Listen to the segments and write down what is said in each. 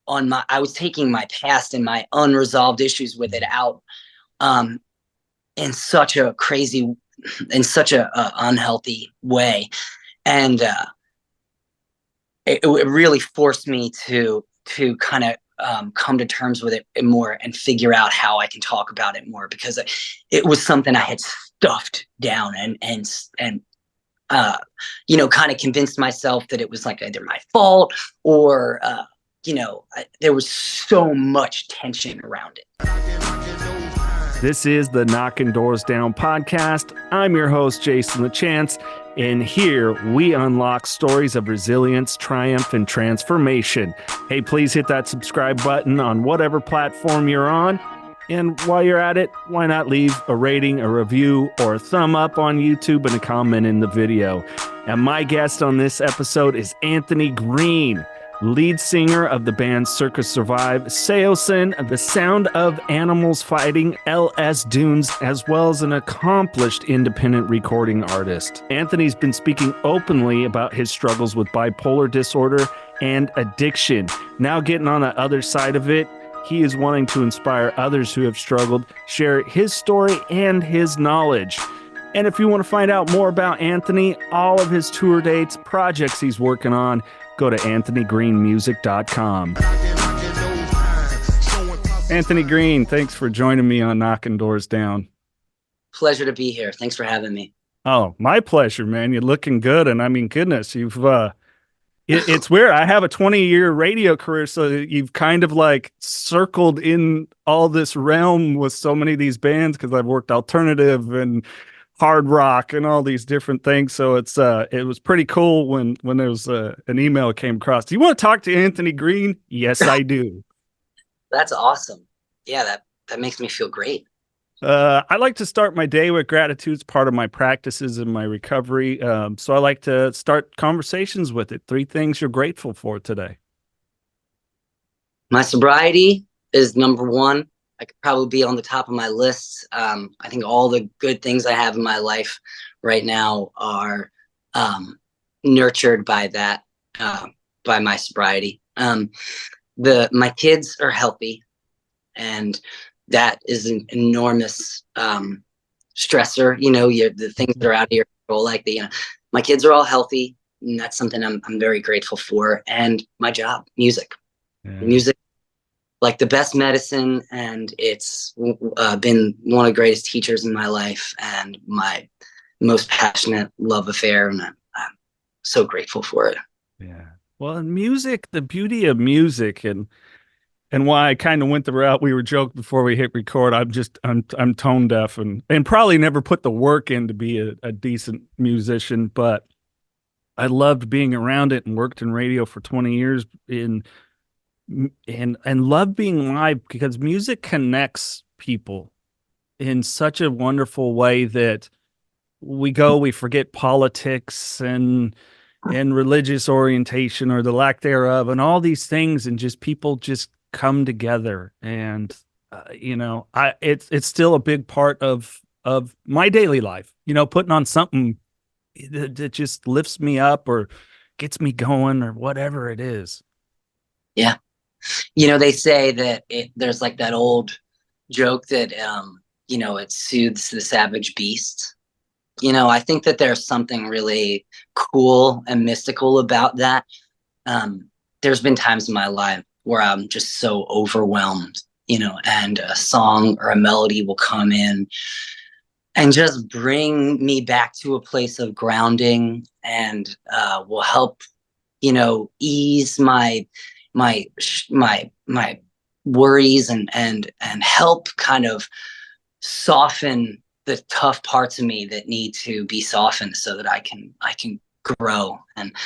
I was taking my past and my unresolved issues with it out in such a crazy, in such a unhealthy way. And it really forced me to kind of come to terms with it more and figure out how I can talk about it more, because it was something I had stuffed down and kind of convinced myself that it was like either my fault or there was so much tension around it. This is the Knocking Doors Down podcast. I'm your host, Jason LaChance, and here we unlock stories of resilience, triumph, and transformation. Hey, please hit that subscribe button on whatever platform you're on. And while you're at it, why not leave a rating, a review, or a thumb up on YouTube and a comment in the video. And my guest on this episode is Anthony Green, lead singer of the band Circa Survive, Saosin, The Sound of Animals Fighting, LS Dunes, as well as an accomplished independent recording artist. Anthony's been speaking openly about his struggles with bipolar disorder and addiction. Now getting on the other side of it, he is wanting to inspire others who have struggled, share his story and his knowledge. And if you want to find out more about Anthony, all of his tour dates, projects he's working on, go to anthonygreenmusic.com. Anthony Green, thanks for joining me on Knocking Doors Down. Pleasure to be here. Thanks for having me. Oh, my pleasure, man. You're looking good. And I mean, goodness, it's weird. I have a 20-year radio career, so you've kind of like circled in all this realm with so many of these bands, because I've worked alternative and hard rock and all these different things. So it was pretty cool when there was an email came across. Do you want to talk to Anthony Green? Yes, I do. That's awesome. Yeah, that makes me feel great. I like to start my day with gratitude. It's part of my practices and my recovery. So I like to start conversations with it. 3 things you're grateful for today. My sobriety is number 1. I could probably be on the top of my list. I think all the good things I have in my life right now are nurtured by that, by my sobriety. My kids are healthy, and that is an enormous stressor. The things that are out of your control, like my kids are all healthy, and that's something I'm very grateful for. And my job, music. Music, like the best medicine, and it's been one of the greatest teachers in my life and my most passionate love affair, and I'm so grateful for it. Yeah. Well, and music, the beauty of music, and why I kind of went the route we were joking before we hit record. I'm tone deaf and probably never put the work in to be a decent musician, but I loved being around it and worked in radio for 20 years and love being live, because music connects people in such a wonderful way that we forget politics and religious orientation or the lack thereof and all these things, and just people just come together. And it's still a big part of my daily life, putting on something that just lifts me up or gets me going or whatever it is. Yeah. They say that there's like that old joke that, it soothes the savage beast. I think that there's something really cool and mystical about that. There's been times in my life where I'm just so overwhelmed, and a song or a melody will come in and just bring me back to a place of grounding, and will help, ease my worries and help kind of soften the tough parts of me that need to be softened so that I can grow. And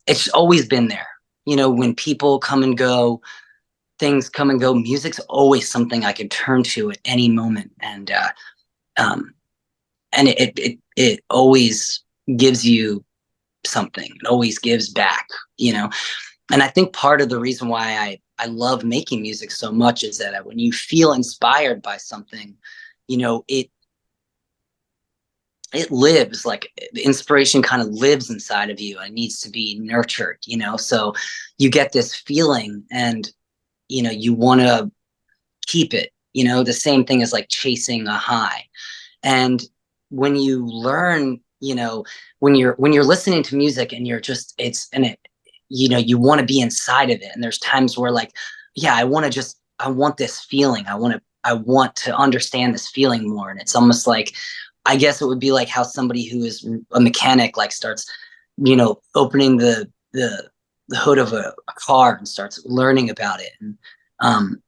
it's always been there. When people come and go, things come and go, music's always something I can turn to at any moment. And it always gives you something. It always gives back, And I think part of the reason why I love making music so much is that when you feel inspired by something, it lives, like the inspiration kind of lives inside of you and needs to be nurtured, so you get this feeling, and you want to keep it, the same thing as like chasing a high. And when you learn, when you're listening to music and you're just it's and it you want to be inside of it, and there's times where like, yeah, I want this feeling, I want to understand this feeling more. And it's almost like, I guess it would be like how somebody who is a mechanic like starts opening the hood of a car and starts learning about it, and um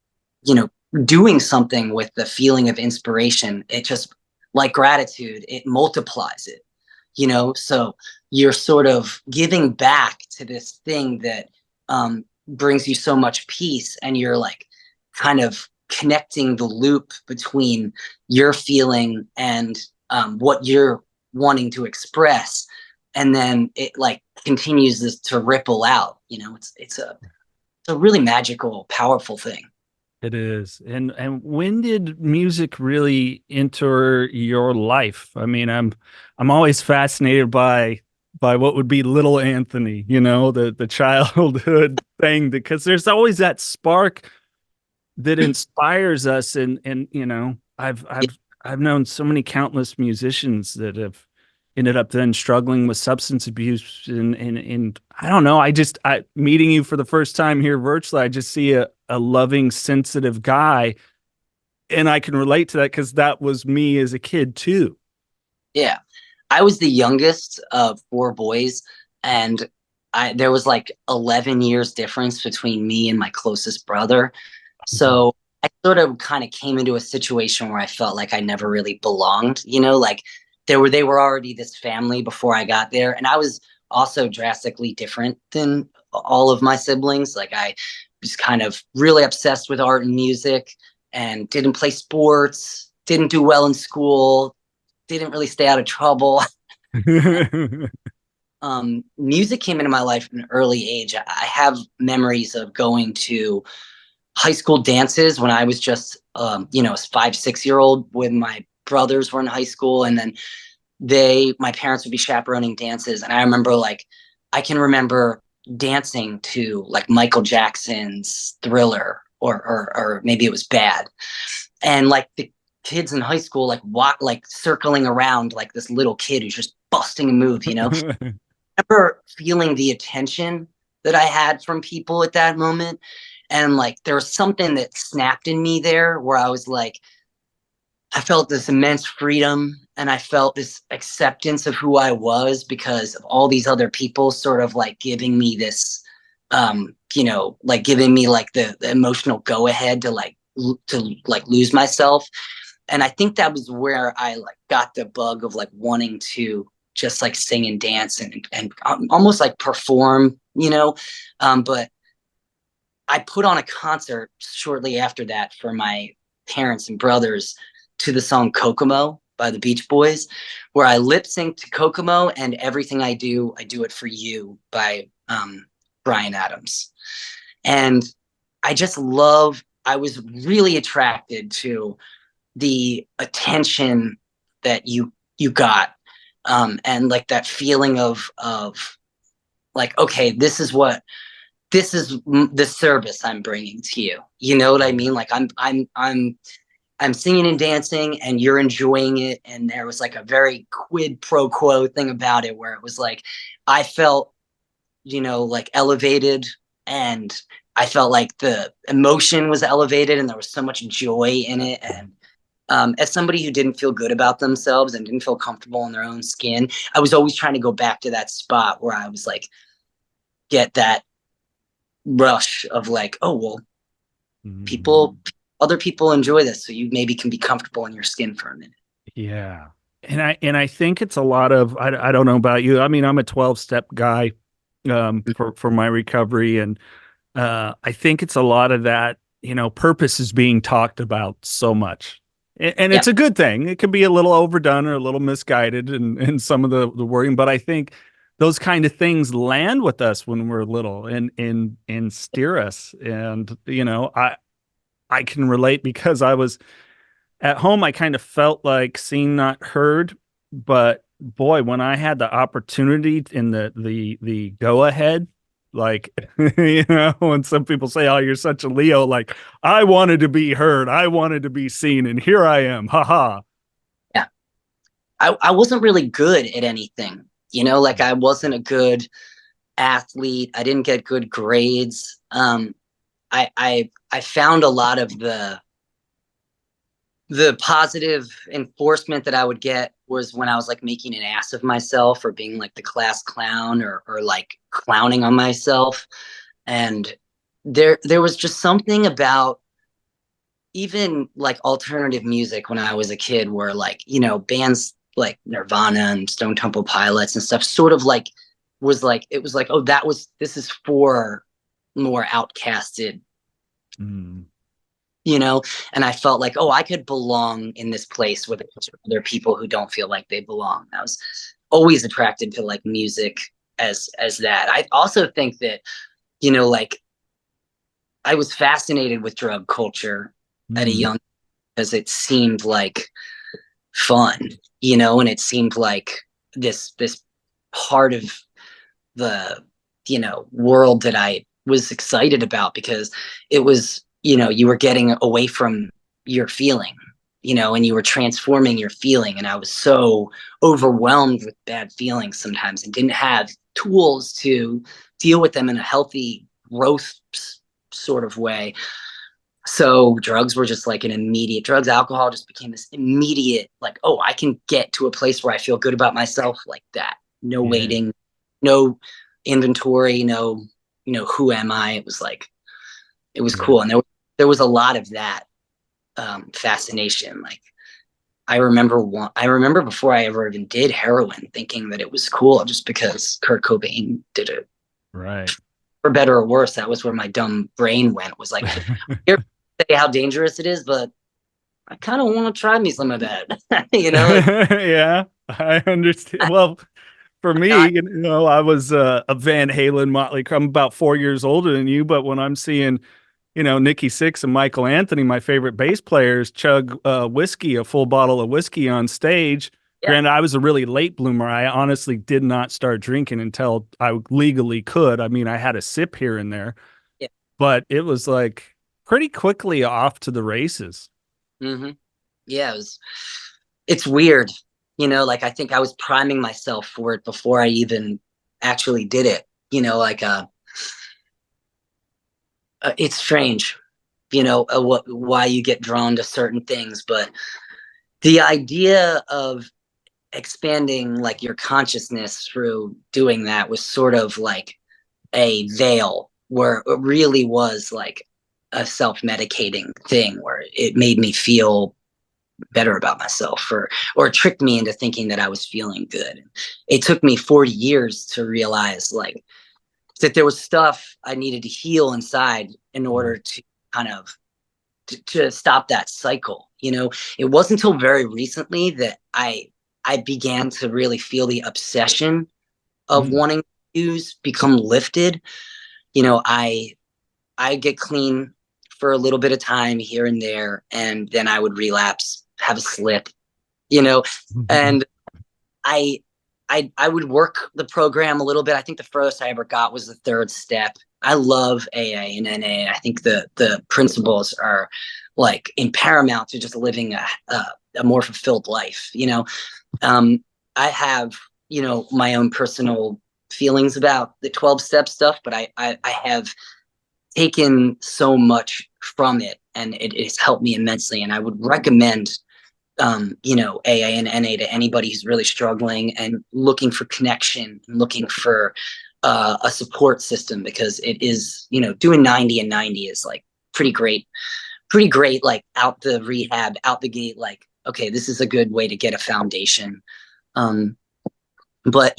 you know doing something with the feeling of inspiration. It just, like gratitude, it multiplies it, so you're sort of giving back to this thing that brings you so much peace, and you're like kind of connecting the loop between your feeling and what you're wanting to express, and then it like continues this to ripple out. It's a really magical, powerful thing. It is. And when did music really enter your life? I mean, I'm always fascinated by what would be little Anthony, the childhood thing, because there's always that spark that inspires us. And I've known so many countless musicians that have ended up then struggling with substance abuse, and I don't know, I meeting you for the first time here virtually, I just see a loving, sensitive guy, and I can relate to that because that was me as a kid too. Yeah. I was the youngest of four boys, and there was like 11 years difference between me and my closest brother. So I sort of kind of came into a situation where I felt like I never really belonged, like they were already this family before I got there. And I was also drastically different than all of my siblings. Like, I was kind of really obsessed with art and music, and didn't play sports, didn't do well in school, didn't really stay out of trouble. Music came into my life at an early age. I have memories of going to high school dances when I was just, a 5, 6 year old, when my brothers were in high school. And then my parents would be chaperoning dances. And I can remember dancing to like Michael Jackson's Thriller, or maybe it was Bad. And like the kids in high school, like circling around like this little kid who's just busting a move, I remember feeling the attention that I had from people at that moment. And like, there was something that snapped in me there, where I was like, I felt this immense freedom, and I felt this acceptance of who I was because of all these other people sort of like giving me this, like giving me like the emotional go ahead to lose myself. And I think that was where I like got the bug of like wanting to just like sing and dance and almost like perform, but I put on a concert shortly after that for my parents and brothers to the song Kokomo by the Beach Boys, where I lip sync to Kokomo and Everything I Do It For You by Bryan Adams. And I was really attracted to the attention that you got, and like that feeling of like, okay, this is the service I'm bringing to you. You know what I mean? Like, I'm singing and dancing, and you're enjoying it. And there was like a very quid pro quo thing about it, where it was like, I felt, like elevated, and I felt like the emotion was elevated, and there was so much joy in it. And as somebody who didn't feel good about themselves and didn't feel comfortable in their own skin, I was always trying to go back to that spot where I was like, get that rush of like, oh, well, other people enjoy this, so you maybe can be comfortable in your skin for a minute. Yeah. And I think it's a lot of, I don't know about you. I mean, I'm a 12-step guy for my recovery. And I think it's a lot of that, purpose is being talked about so much. And it's a good thing. It can be a little overdone or a little misguided in some of the wording, but I think those kind of things land with us when we're little and steer us. And, I can relate because I was at home. I kind of felt like seen, not heard, but boy, when I had the opportunity in the go ahead, like, when some people say, "Oh, you're such a Leo," like I wanted to be heard, I wanted to be seen, and here I am. Haha. Yeah. I wasn't really good at anything, like I wasn't a good athlete. I didn't get good grades. I found a lot of the positive enforcement that I would get was when I was like making an ass of myself or being like the class clown or like clowning on myself. And there was just something about even like alternative music when I was a kid where like, bands like Nirvana and Stone Temple Pilots and stuff sort of like it was like, oh, this is for more outcasted, Mm. and I felt like, oh, I could belong in this place with other people who don't feel like they belong. I was always attracted to like music as that. I also think that, like I was fascinated with drug culture at a Mm. young, because it seemed like fun, and it seemed like this part of the, world that I was excited about because it was, you were getting away from your feeling, and you were transforming your feeling. And I was so overwhelmed with bad feelings sometimes and didn't have tools to deal with them in a healthy growth sort of way. So drugs were just like alcohol just became this immediate, like, oh, I can get to a place where I feel good about myself like that. No Yeah. waiting, no inventory, no, who am I? It was like, it was Yeah. cool. And there was a lot of that fascination. Like I remember before I ever even did heroin thinking that it was cool just because Kurt Cobain did it. Right. For better or worse, that was where my dumb brain went, was like, here, say how dangerous it is, but I kind of want to try me some of that. Like, Yeah, I understand. Well, for me, I, I was a Van Halen, Motley Crue. I'm about 4 years older than you, but when I'm seeing, Nikki Sixx and Michael Anthony, my favorite bass players, chug whiskey, a full bottle of whiskey on stage. yeah, Granted, I was a really late bloomer. I honestly did not start drinking until I legally could. I mean, I had a sip here and there, yeah. but it was like pretty quickly off to the races. Mm-hmm. Yeah, it's weird, like I think I was priming myself for it before I even actually did it, like it's strange, why you get drawn to certain things, but the idea of expanding like your consciousness through doing that was sort of like a veil where it really was like a self-medicating thing where it made me feel better about myself or tricked me into thinking that I was feeling good. It took me 40 years to realize like that there was stuff I needed to heal inside in order to kind of to stop that cycle. It wasn't until very recently that I began to really feel the obsession of Mm. wanting to use become lifted. I get clean for a little bit of time here and there, and then I would relapse, have a slip, and I I would work the program a little bit. I think the furthest I ever got was the third step. I love AA and NA. I think the principles are like in paramount to just living a more fulfilled life. Um, I have my own personal feelings about the 12-step stuff, but I have taken so much from it, and it has helped me immensely. And I would recommend AA and NA to anybody who's really struggling and looking for connection and looking for a support system, because it is, doing 90 and 90 is like pretty great, like out the rehab, out the gate, like, okay, this is a good way to get a foundation. Um, but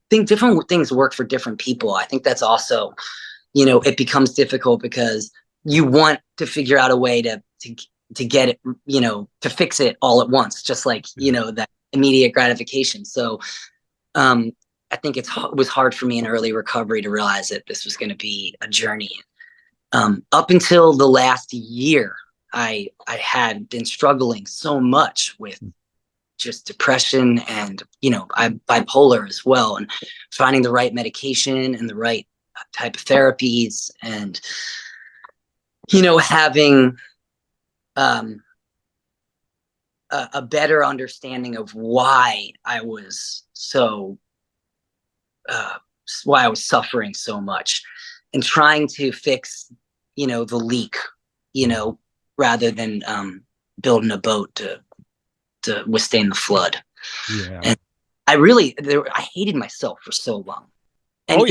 think different things work for different people. I think that's also, it becomes difficult because you want to figure out a way to get it, to fix it all at once, just like, that immediate gratification. So I think it was hard for me in early recovery to realize that this was going to be a journey. Up until the last year, I had been struggling so much with just depression, and I'm bipolar as well, and finding the right medication and the right type of therapies, and having a better understanding of why I was suffering so much, and trying to fix the leak, rather than building a boat to withstand the flood. Yeah. And I hated myself for so long. And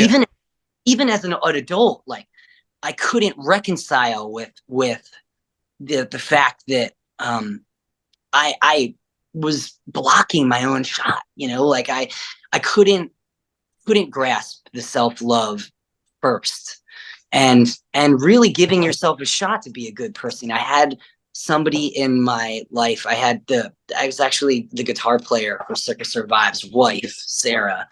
even as an adult, like, I couldn't reconcile with the fact that I was blocking my own shot, like I couldn't grasp the self-love first, and really giving yourself a shot to be a good person. I had somebody in my life. I was actually the guitar player for Circa Survive's wife, Sarah,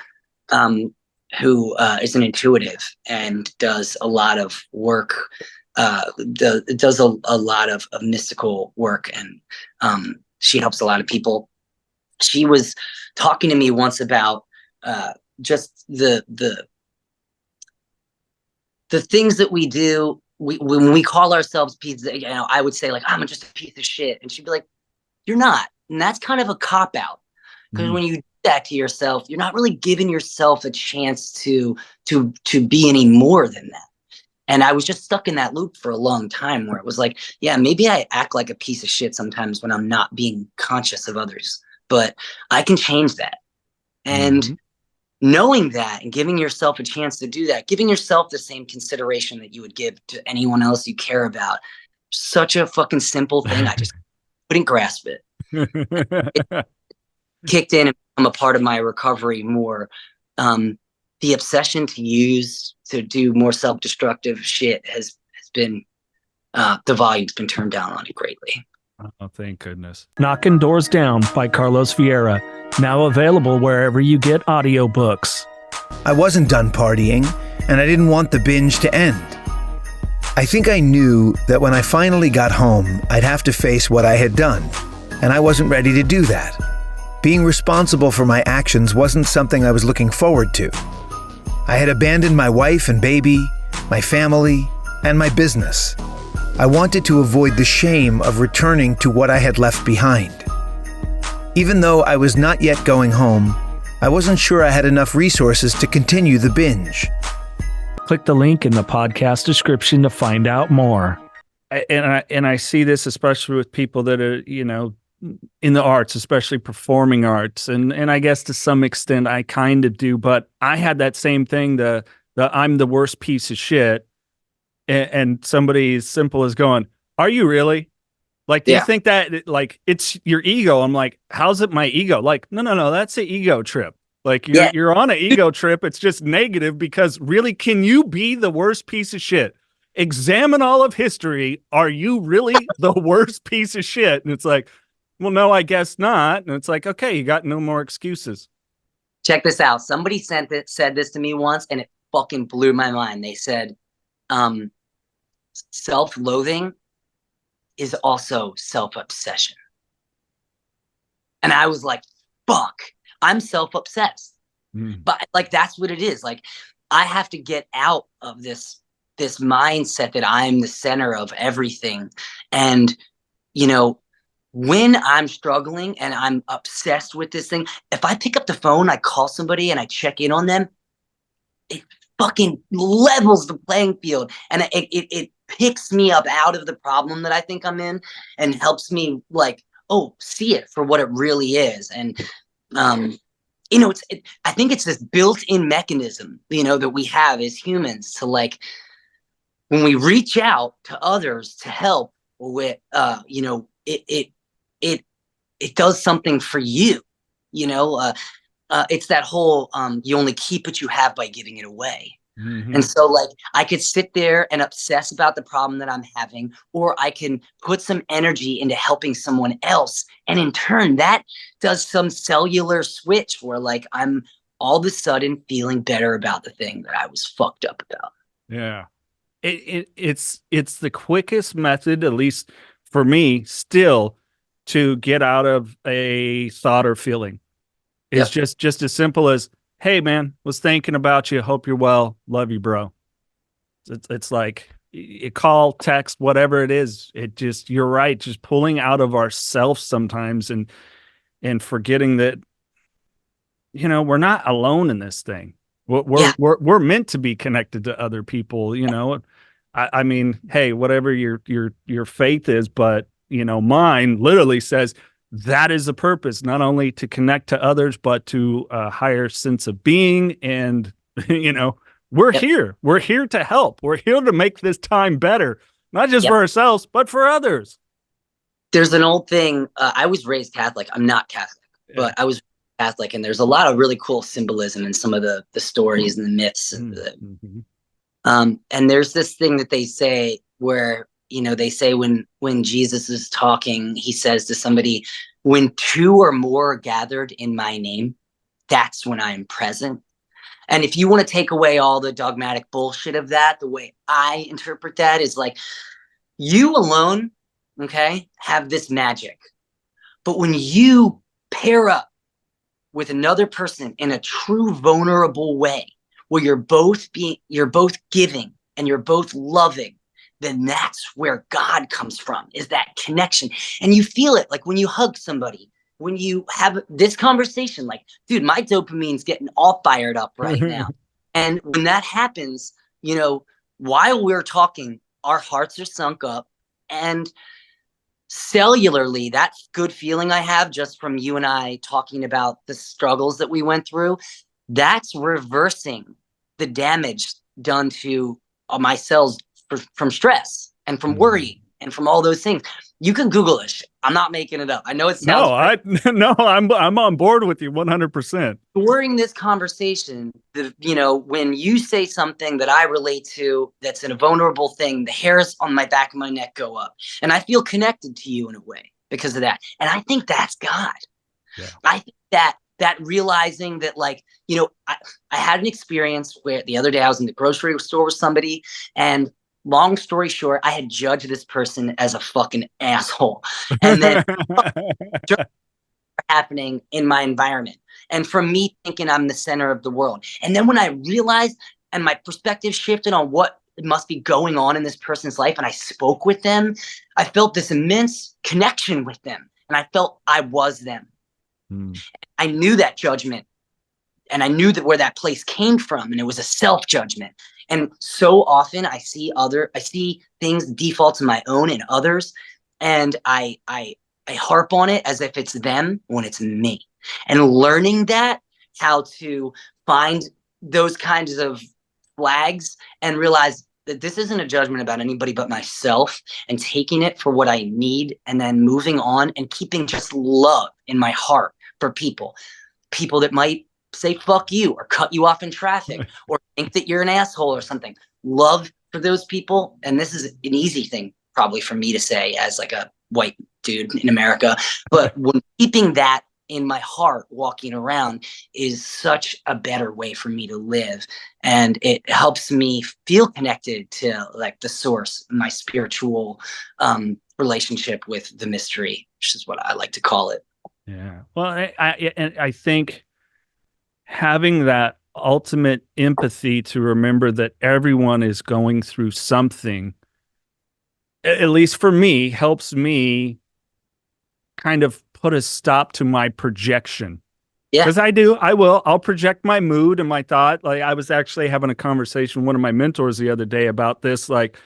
who is an intuitive and does a lot of work, does a lot of mystical work, and she helps a lot of people. She was talking to me once about just the things that we do. When we call ourselves pieces, I would say, like, I'm just a piece of shit, and she'd be like, you're not. And that's kind of a cop out, because when you do that to yourself, you're not really giving yourself a chance to be any more than that. And I was just stuck in that loop for a long time, where it was like, yeah, maybe I act like a piece of shit sometimes when I'm not being conscious of others, but I can change that. And knowing that and giving yourself a chance to do that, giving yourself the same consideration that you would give to anyone else you care about, such a fucking simple thing. I just couldn't grasp it. It kicked in and become a part of my recovery more. The obsession to do more self-destructive shit has been, the volume's been turned down on it greatly. Oh, thank goodness. Knocking Doors Down by Carlos Vieira. Now available wherever you get audiobooks. I wasn't done partying, and I didn't want the binge to end. I think I knew that when I finally got home, I'd have to face what I had done, and I wasn't ready to do that. Being responsible for my actions wasn't something I was looking forward to. I had abandoned my wife and baby, my family, and my business. I wanted to avoid the shame of returning to what I had left behind. Even though I was not yet going home, I wasn't sure I had enough resources to continue the binge. Click the link in the podcast description to find out more. And I see this especially with people that are, in the arts, especially performing arts. And I guess to some extent I kind of do, but I had that same thing, the I'm the worst piece of shit. And somebody as simple as going, are you really? Like, do you think that, like, it's your ego? I'm like, how's it my ego? Like, no, that's an ego trip. Like, you're on an ego trip. It's just negative, because really, can you be the worst piece of shit? Examine all of history. Are you really the worst piece of shit? And it's like, well, no, I guess not. And it's like, okay, you got no more excuses. Check this out. Somebody said this to me once, and it fucking blew my mind. They said, self-loathing is also self-obsession. And I was like, fuck, I'm self-obsessed. But like, that's what it is. Like, I have to get out of this mindset that I'm the center of everything. And, when I'm struggling and I'm obsessed with this thing, if I pick up the phone, I call somebody and I check in on them, it fucking levels the playing field, and it picks me up out of the problem that I think I'm in, and helps me, like, see it for what it really is. And I think it's this built-in mechanism, that we have as humans to, like, when we reach out to others to help with, it does something for you. It's that whole, you only keep what you have by giving it away. And so, like, I could sit there and obsess about the problem that I'm having, or I can put some energy into helping someone else. And in turn, that does some cellular switch where, like, I'm all of a sudden feeling better about the thing that I was fucked up about. Yeah. It's the quickest method, at least for me, still, to get out of a thought or feeling. Is just as simple as, hey man, was thinking about you. Hope you're well. Love you, bro. It's like a call, text, whatever it is. It just, you're right. Just pulling out of ourselves sometimes and forgetting that, you know, we're not alone in this thing. We're meant to be connected to other people, you know. I mean, hey, whatever your faith is, but you know, mine literally says that is the purpose, not only to connect to others, but to a higher sense of being. And, you know, we're here. We're here to help. We're here to make this time better, not just for ourselves, but for others. There's an old thing. I was raised Catholic. I'm not Catholic, but I was Catholic. And there's a lot of really cool symbolism in some of the stories and the myths. And there's this thing that they say where, you know, they say when Jesus is talking, he says to somebody, when two or more are gathered in my name, that's when I am present. And if you want to take away all the dogmatic bullshit of that, the way I interpret that is like, you alone, okay, have this magic. But when you pair up with another person in a true vulnerable way, where you're both giving and you're both loving, then that's where God comes from, is that connection. And you feel it like when you hug somebody, when you have this conversation, like, dude, my dopamine's getting all fired up right now. And when that happens, you know, while we're talking, our hearts are sunk up, and cellularly, that good feeling I have just from you and I talking about the struggles that we went through, that's reversing the damage done to my cells from stress and from worry and from all those things. You can Google this. I'm not making it up. I know it sounds I'm on board with you 100%. During this conversation, you know, when you say something that I relate to, that's a vulnerable thing, the hairs on my back of my neck go up, and I feel connected to you in a way because of that. And I think that's God. Yeah. I think that realizing that, like, you know, I had an experience where the other day I was in the grocery store with somebody, and long story short, I had judged this person as a fucking asshole. And then happening in my environment. And from me thinking I'm the center of the world. And then when I realized and my perspective shifted on what must be going on in this person's life, and I spoke with them, I felt this immense connection with them. And I felt I was them. I knew that judgment. And I knew that where that place came from, and it was a self-judgment. And so often I see things, defaults in my own and others, and I harp on it as if it's them when it's me. And learning that, how to find those kinds of flags and realize that this isn't a judgment about anybody but myself, and taking it for what I need, and then moving on and keeping just love in my heart for people that might say fuck you or cut you off in traffic or think that you're an asshole or something. Love for those people. And this is an easy thing probably for me to say as like a white dude in America, but when keeping that in my heart walking around is such a better way for me to live, and it helps me feel connected to like the source, my spiritual relationship with the mystery, which is what I like to call it. Yeah, well, I think having that ultimate empathy to remember that everyone is going through something, at least for me, helps me kind of put a stop to my projection. Yeah. Because I'll project my mood and my thought. Like, I was actually having a conversation with one of my mentors the other day about this. Like,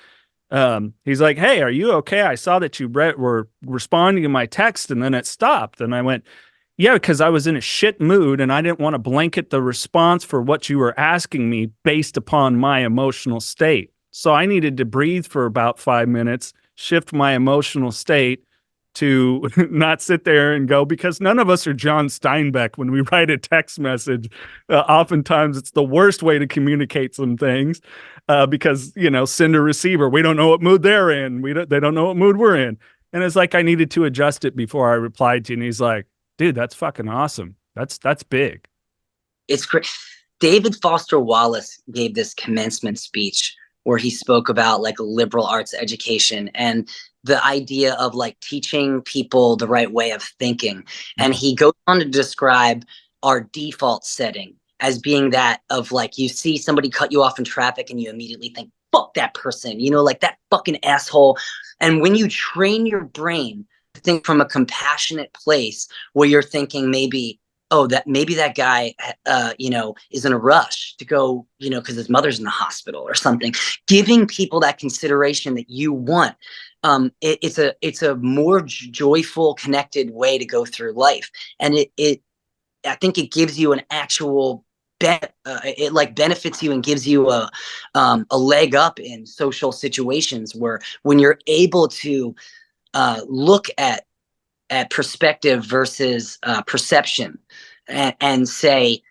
he's like, hey, are you okay? I saw that you were responding to my text and then it stopped. And I went, yeah, because I was in a shit mood and I didn't want to blanket the response for what you were asking me based upon my emotional state. So I needed to breathe for about 5 minutes, shift my emotional state to not sit there and go, because none of us are John Steinbeck when we write a text message. Oftentimes it's the worst way to communicate some things because, you know, sender receiver, we don't know what mood they're in. They don't know what mood we're in. And it's like, I needed to adjust it before I replied to you. And he's like, dude, that's fucking awesome. That's big. It's great. David Foster Wallace gave this commencement speech where he spoke about like a liberal arts education and the idea of like teaching people the right way of thinking. And he goes on to describe our default setting as being that of like, you see somebody cut you off in traffic and you immediately think, fuck that person, you know, like that fucking asshole. And when you train your brain to think from a compassionate place where you're thinking maybe, oh, that maybe that guy, you know, is in a rush to go, you know, because his mother's in the hospital or something, giving people that consideration that you want. It's a more joyful, connected way to go through life. And I think it gives you an actual it like benefits you and gives you a leg up in social situations where when you're able to look at perspective versus perception and say,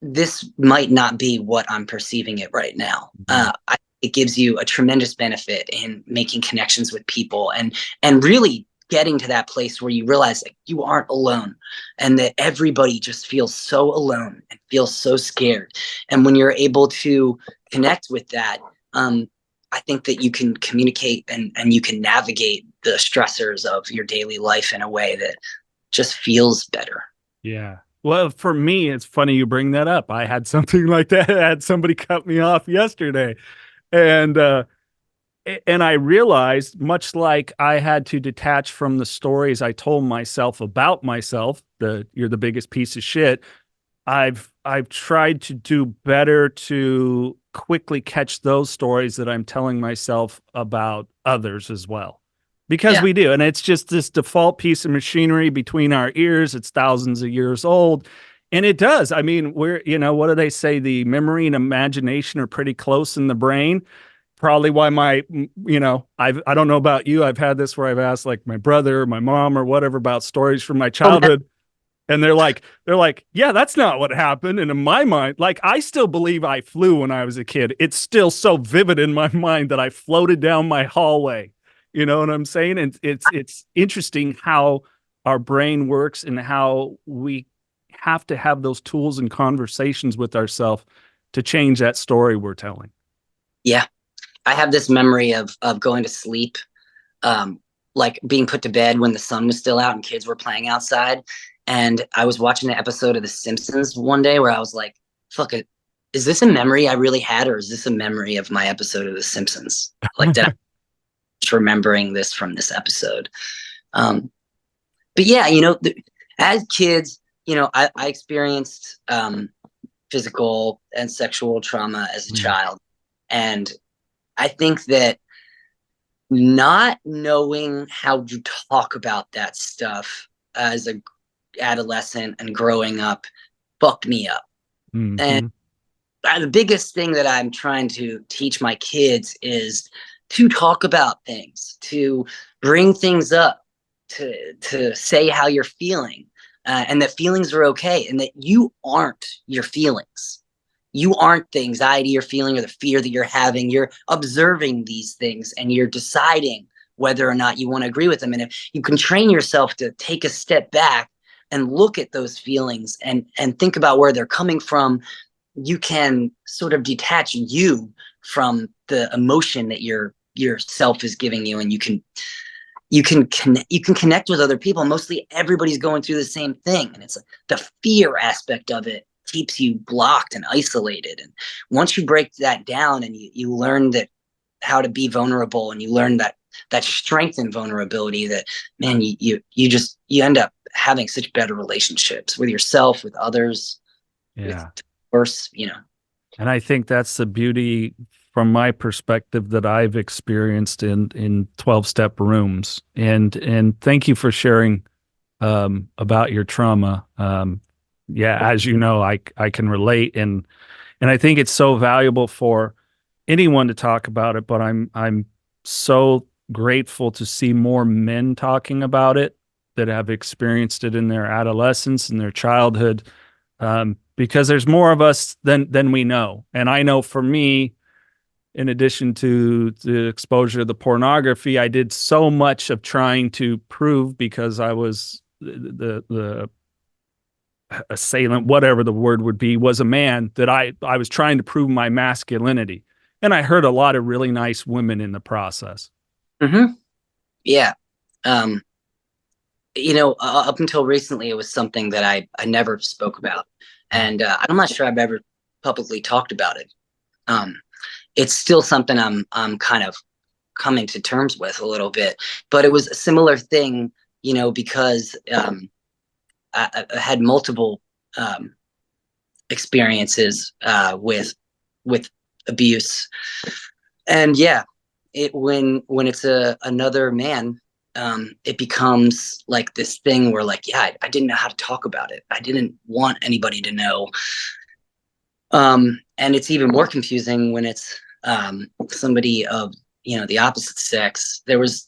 this might not be what I'm perceiving it right now. It gives you a tremendous benefit in making connections with people and really getting to that place where you realize like you aren't alone and that everybody just feels so alone and feels so scared. And when you're able to connect with that, I think that you can communicate and you can navigate the stressors of your daily life in a way that just feels better. Yeah. Well, for me, it's funny you bring that up. I had something like that. I had somebody cut me off yesterday. And I realized, much like I had to detach from the stories I told myself about myself, you're the biggest piece of shit, I've tried to do better to quickly catch those stories that I'm telling myself about others as well. Because we do. And it's just this default piece of machinery between our ears. It's thousands of years old. And it does. I mean, we're, you know, what do they say? The memory and imagination are pretty close in the brain. Probably why you know, I don't know about you. I've had this where I've asked like my brother, or my mom or whatever about stories from my childhood. And they're like, yeah, that's not what happened. And in my mind, like, I still believe I flew when I was a kid. It's still so vivid in my mind that I floated down my hallway. You know what I'm saying? And it's interesting how our brain works and how we have to have those tools and conversations with ourselves to change that story we're telling. Yeah. I have this memory of going to sleep, like being put to bed when the sun was still out and kids were playing outside. And I was watching an episode of The Simpsons one day where I was like, fuck it. Is this a memory I really had, or is this a memory of my episode of The Simpsons? Like that I'm just remembering this from this episode. But yeah, you know, as kids, you know, I experienced physical and sexual trauma as a child. And I think that not knowing how to talk about that stuff as a adolescent and growing up fucked me up. And the biggest thing that I'm trying to teach my kids is to talk about things, to bring things up, to say how you're feeling, and that feelings are okay, and that you aren't your feelings. You aren't the anxiety you're feeling or the fear that you're having. You're observing these things and you're deciding whether or not you want to agree with them. And if you can train yourself to take a step back and look at those feelings and think about where they're coming from, you can sort of detach you from the emotion that your self is giving you, and you can connect with other people. Mostly everybody's going through the same thing, and it's like the fear aspect of it keeps you blocked and isolated. And once you break that down and you learn that how to be vulnerable, and you learn that strength and vulnerability, that man, you end up having such better relationships with yourself, with others, with course, you know. And I think that's the beauty from my perspective that I've experienced in 12-step rooms. And thank you for sharing about your trauma. Yeah, as you know, I can relate, and I think it's so valuable for anyone to talk about it. But I'm so grateful to see more men talking about it that have experienced it in their adolescence and their childhood, because there's more of us than we know. And I know for me, in addition to the exposure to the pornography, I did so much of trying to prove, because I was the assailant, whatever the word would be, was a man, that I was trying to prove my masculinity. And I heard a lot of really nice women in the process. Mm-hmm. Yeah. Up until recently, it was something that I never spoke about. And I'm not sure I've ever publicly talked about it. It's still something I'm kind of coming to terms with a little bit. But it was a similar thing, because I had multiple experiences with abuse. And yeah, when it's another man, it becomes like this thing where like, yeah, I didn't know how to talk about it. I didn't want anybody to know. And it's even more confusing when it's somebody of the opposite sex. There was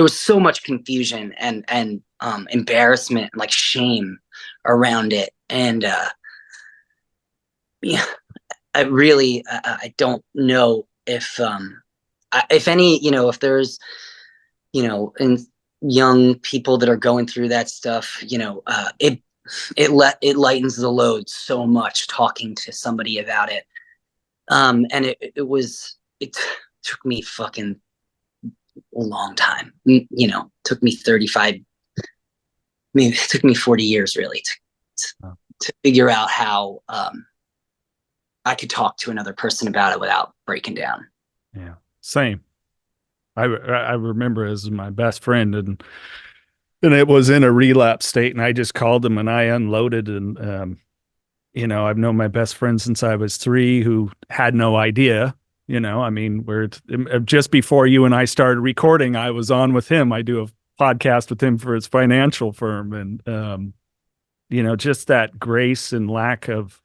so much confusion and embarrassment, like shame around it. And yeah, I don't know if any, if there's, and young people that are going through that stuff, it lightens the load so much talking to somebody about it. And it took me fucking a long time, took me 35, maybe it took me 40 years really to figure out how I could talk to another person about it without breaking down. Yeah, same. I remember as my best friend, and it was in a relapse state, and I just called him and I unloaded. And I've known my best friend since I was 3, who had no idea. Where just before you and I started recording, I was on with him. I do a podcast with him for his financial firm, and just that grace and lack of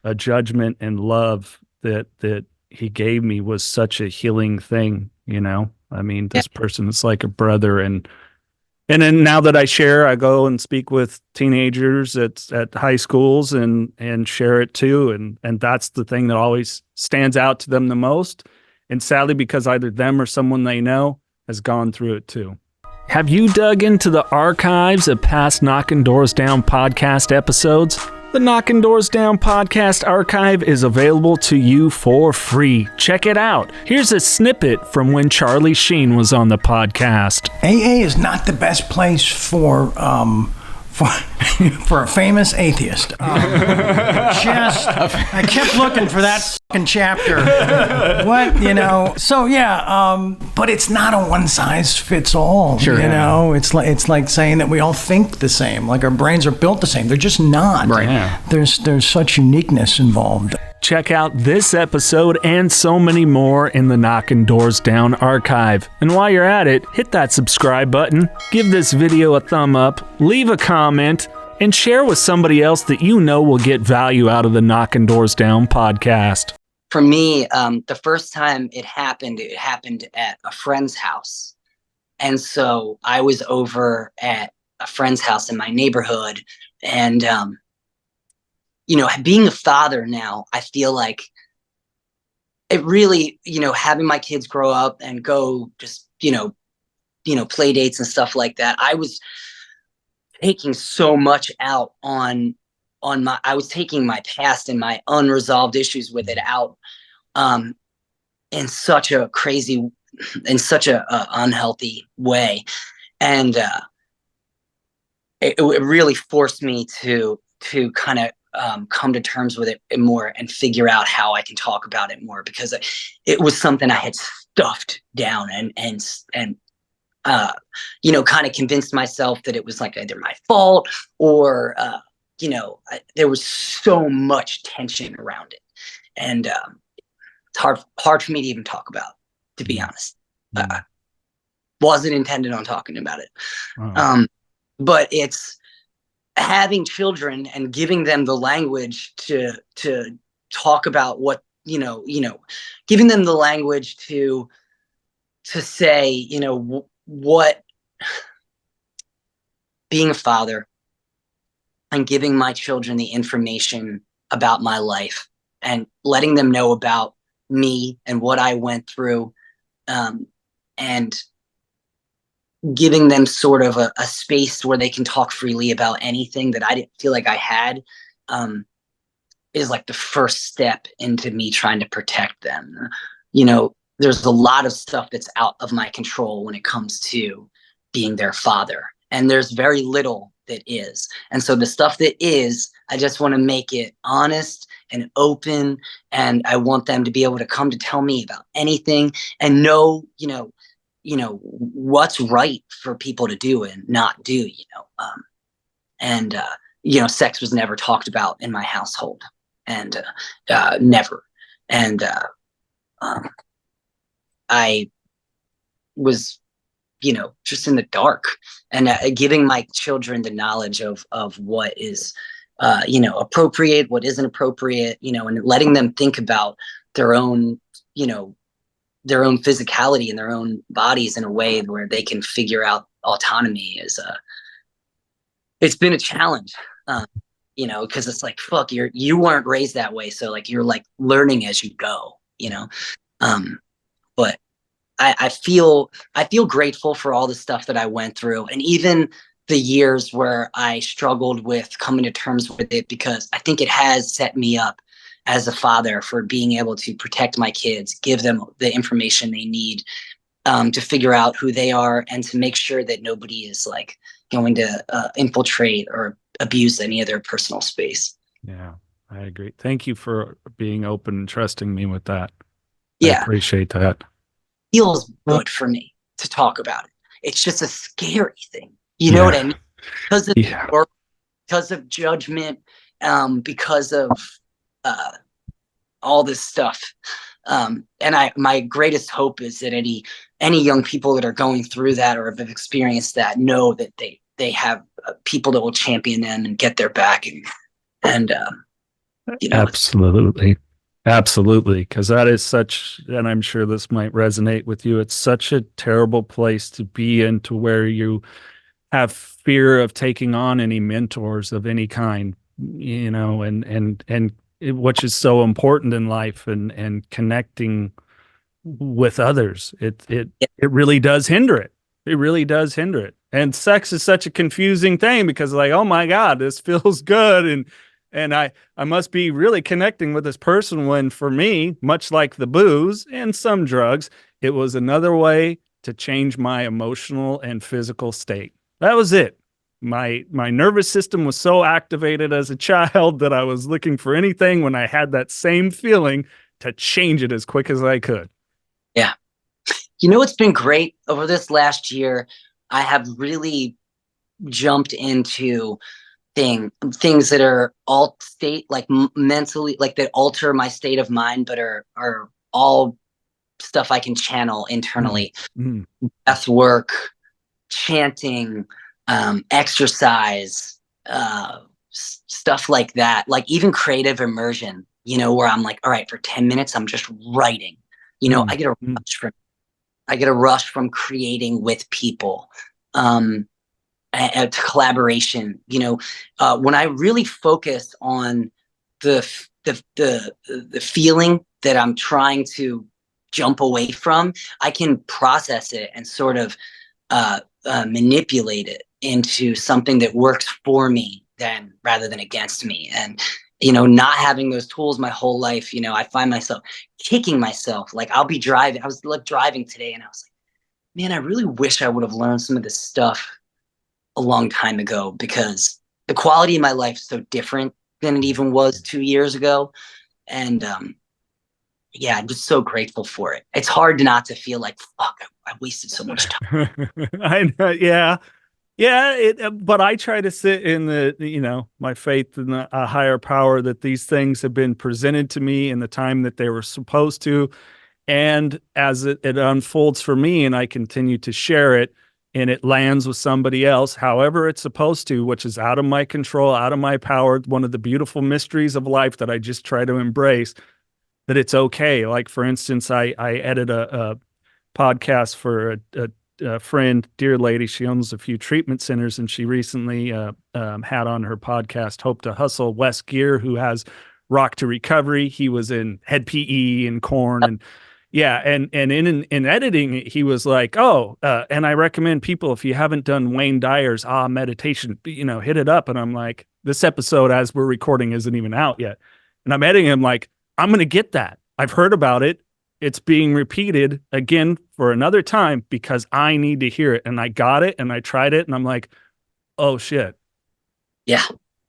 a judgment and love that he gave me was such a healing thing. This person is like a brother. And then now that I share, I go and speak with teenagers at high schools and share it too. And that's the thing that always stands out to them the most. And sadly, because either them or someone they know has gone through it too. Have you dug into the archives of past Knockin' Doors Down podcast episodes? The Knockin' Doors Down podcast archive is available to you for free. Check it out. Here's a snippet from when Charlie Sheen was on the podcast. AA is not the best place for a famous atheist. I kept looking for that fucking chapter. So yeah, but it's not a one size fits all. Sure, it's like saying that we all think the same, like our brains are built the same. They're just not. Right. Yeah. There's such uniqueness involved. Check out this episode and so many more in the Knockin' Doors Down archive. And while you're at it, hit that subscribe button, give this video a thumb up, leave a comment, and share with somebody else that you know will get value out of the Knockin' Doors Down podcast. For me, the first time it happened at a friend's house. And so I was over at a friend's house in my neighborhood, and being a father now, I feel like it really, having my kids grow up and go just, play dates and stuff like that. I was taking so much out I was taking my past and my unresolved issues with it out in such a unhealthy way. And it really forced me to kind of come to terms with it more and figure out how I can talk about it more, because it was something I had stuffed down and kind of convinced myself that it was like either my fault or there was so much tension around it, and it's hard for me to even talk about, to be honest. Wasn't intended on talking about it. But it's having children and giving them the language to talk about what, giving them the language to say, what being a father and giving my children the information about my life and letting them know about me and what I went through, and giving them sort of a space where they can talk freely about anything that I didn't feel like I had. is like the first step into me trying to protect them. You know, there's a lot of stuff that's out of my control when it comes to being their father, and there's very little that is. And so the stuff that is, I just want to make it honest and open, and I want them to be able to come to tell me about anything and know, what's right for people to do and not do, sex was never talked about in my household, and never. And I was, just in the dark, and giving my children the knowledge of what is, appropriate, what isn't appropriate, and letting them think about their own, their own physicality and their own bodies in a way where they can figure out autonomy is, it's been a challenge, because it's like, fuck, you weren't raised that way. So like, you're like learning as you go, but I feel grateful for all the stuff that I went through, and even the years where I struggled with coming to terms with it, because I think it has set me up as a father for being able to protect my kids, give them the information they need to figure out who they are, and to make sure that nobody is like going to infiltrate or abuse any of their personal space. Yeah, I agree. Thank you for being open and trusting me with that. Yeah. I appreciate that. Feels good for me to talk about it. It's just a scary thing. You know what I mean? Because of judgment, because of all this stuff. And my greatest hope is that any young people that are going through that or have experienced that know that they have people that will champion them and get their back, and Absolutely. Because that is such, and I'm sure this might resonate with you, it's such a terrible place to be in, to where you have fear of taking on any mentors of any kind, and which is so important in life, and connecting with others. It really does hinder it. It really does hinder it. And sex is such a confusing thing, because like, oh my God, this feels good. And I must be really connecting with this person, when for me, much like the booze and some drugs, it was another way to change my emotional and physical state. That was it. My nervous system was so activated as a child that I was looking for anything when I had that same feeling to change it as quick as I could. Yeah. It's been great over this last year. I have really jumped into things that are alt state, like mentally, like that alter my state of mind, but are all stuff I can channel internally. Mm-hmm. Breath work, chanting, exercise, stuff like that, like even creative immersion, where I'm like, all right, for 10 minutes, I'm just writing, I get a rush from creating with people, and collaboration, when I really focus on the feeling that I'm trying to jump away from, I can process it and sort of manipulate it into something that works for me rather than against me. And not having those tools my whole life, I find myself kicking myself. Like I'll be driving. I was like driving today, and I was like, man, I really wish I would have learned some of this stuff a long time ago, because the quality of my life is so different than it even was 2 years ago. And I'm just so grateful for it. It's hard not to feel like, fuck, I wasted so much time. I know, yeah. But I try to sit in my faith in a higher power, that these things have been presented to me in the time that they were supposed to. And as it unfolds for me, and I continue to share it, and it lands with somebody else, however it's supposed to, which is out of my control, out of my power. One of the beautiful mysteries of life that I just try to embrace, that it's okay. Like, for instance, I edit a podcast for a friend, dear lady. She owns a few treatment centers, and she recently had on her podcast, Hope to Hustle, Wes Gear, who has Rock to Recovery. He was in Head PE and Korn, and yeah, and in editing, he was like, and I recommend people, if you haven't done Wayne Dyer's meditation, hit it up. And I'm like, this episode, as we're recording, isn't even out yet. And I'm editing. I'm like, I'm going to get that. I've heard about it. It's being repeated again for another time because I need to hear it. And I got it and I tried it and I'm like, oh shit. Yeah.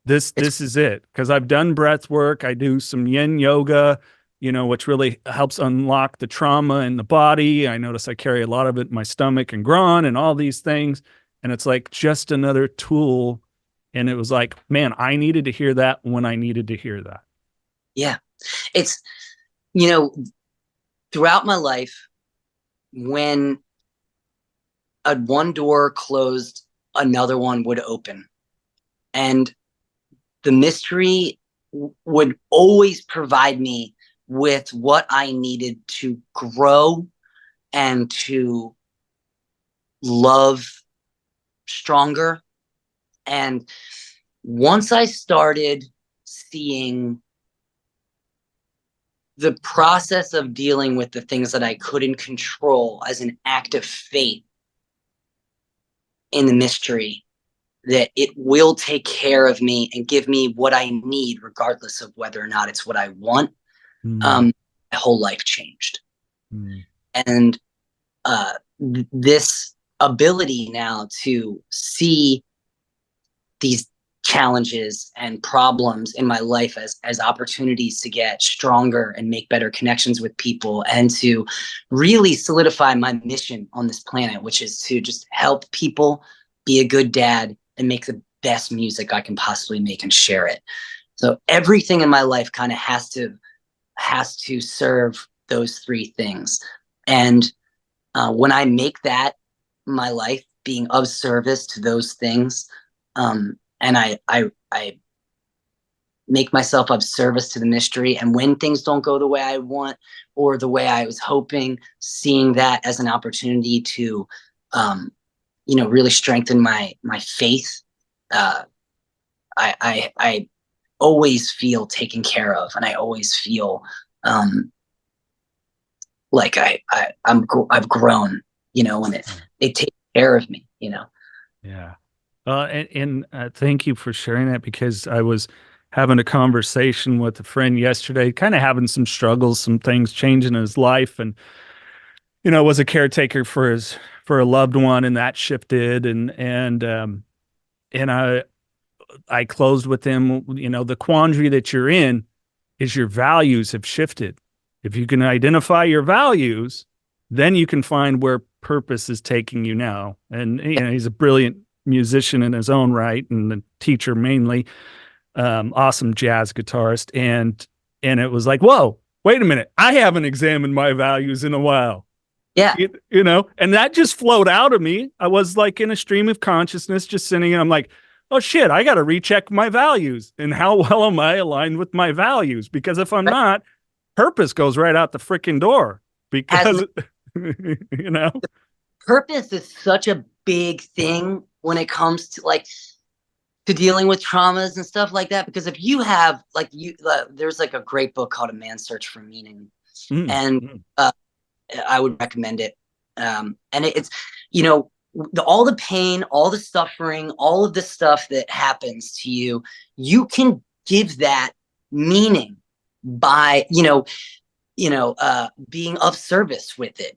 This is it. Cause I've done breath work. I do some yin yoga, which really helps unlock the trauma in the body. I notice I carry a lot of it in my stomach and groin and all these things. And it's like just another tool. And it was like, man, I needed to hear that when I needed to hear that. Yeah. It's, throughout my life, when one door closed, another one would open. And the mystery would always provide me with what I needed to grow and to love stronger. And once I started seeing the process of dealing with the things that I couldn't control as an act of faith in the mystery, that it will take care of me and give me what I need, regardless of whether or not it's what I want, my whole life changed. And this ability now to see these challenges and problems in my life as opportunities to get stronger and make better connections with people and to really solidify my mission on this planet, which is to just help people be a good dad and make the best music I can possibly make and share it. So everything in my life kind of has to serve those three things. And when I make that my life, being of service to those things, and I make myself of service to the mystery. And when things don't go the way I want or the way I was hoping, seeing that as an opportunity to, really strengthen my faith. I always feel taken care of, and I always feel like I've grown, and it takes care of me, Yeah. And thank you for sharing that, because I was having a conversation with a friend yesterday, kind of having some struggles, some things changing in his life, and was a caretaker for a loved one, and that shifted, and I closed with him. The quandary that you're in is your values have shifted. If you can identify your values, then you can find where purpose is taking you now. And he's a brilliant musician in his own right, and a teacher mainly, awesome jazz guitarist. And it was like, whoa, wait a minute. I haven't examined my values in a while. Yeah. And that just flowed out of me. I was like in a stream of consciousness, just sitting, and I'm like, oh shit, I got to recheck my values and how well am I aligned with my values? Because if I'm not, purpose goes right out the freaking door, because, purpose is such a big thing when it comes to dealing with traumas and stuff like that. Because if you have there's a great book called A Man's Search for Meaning, and I would recommend it. And it's, all the pain, all the suffering, all of the stuff that happens to you, you can give that meaning by, being of service with it,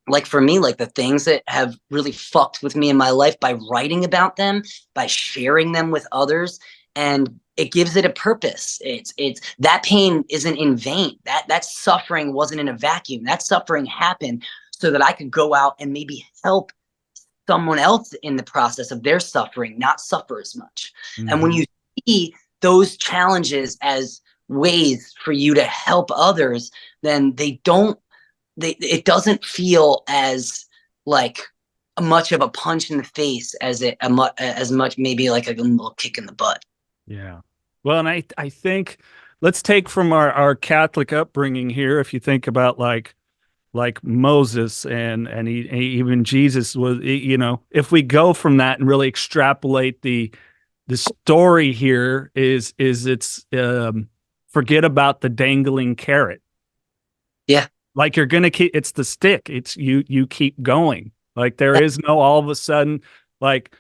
like for me, like the things that have really fucked with me in my life, by writing about them, by sharing them with others, and it gives it a purpose. It's that pain isn't in vain. That suffering wasn't in a vacuum. That suffering happened so that I could go out and maybe help someone else in the process of their suffering not suffer as much. And when you see those challenges as ways for you to help others, then it doesn't feel as like much of a punch in the face as much maybe like a little kick in the butt. Yeah. Well, and I think let's take from our Catholic upbringing here. If you think about like Moses and even Jesus was, if we go from that and really extrapolate the story here is it's forget about the dangling carrot. Yeah. Like you're going to keep, it's the stick. It's you keep going. Like there is no all of a sudden, like,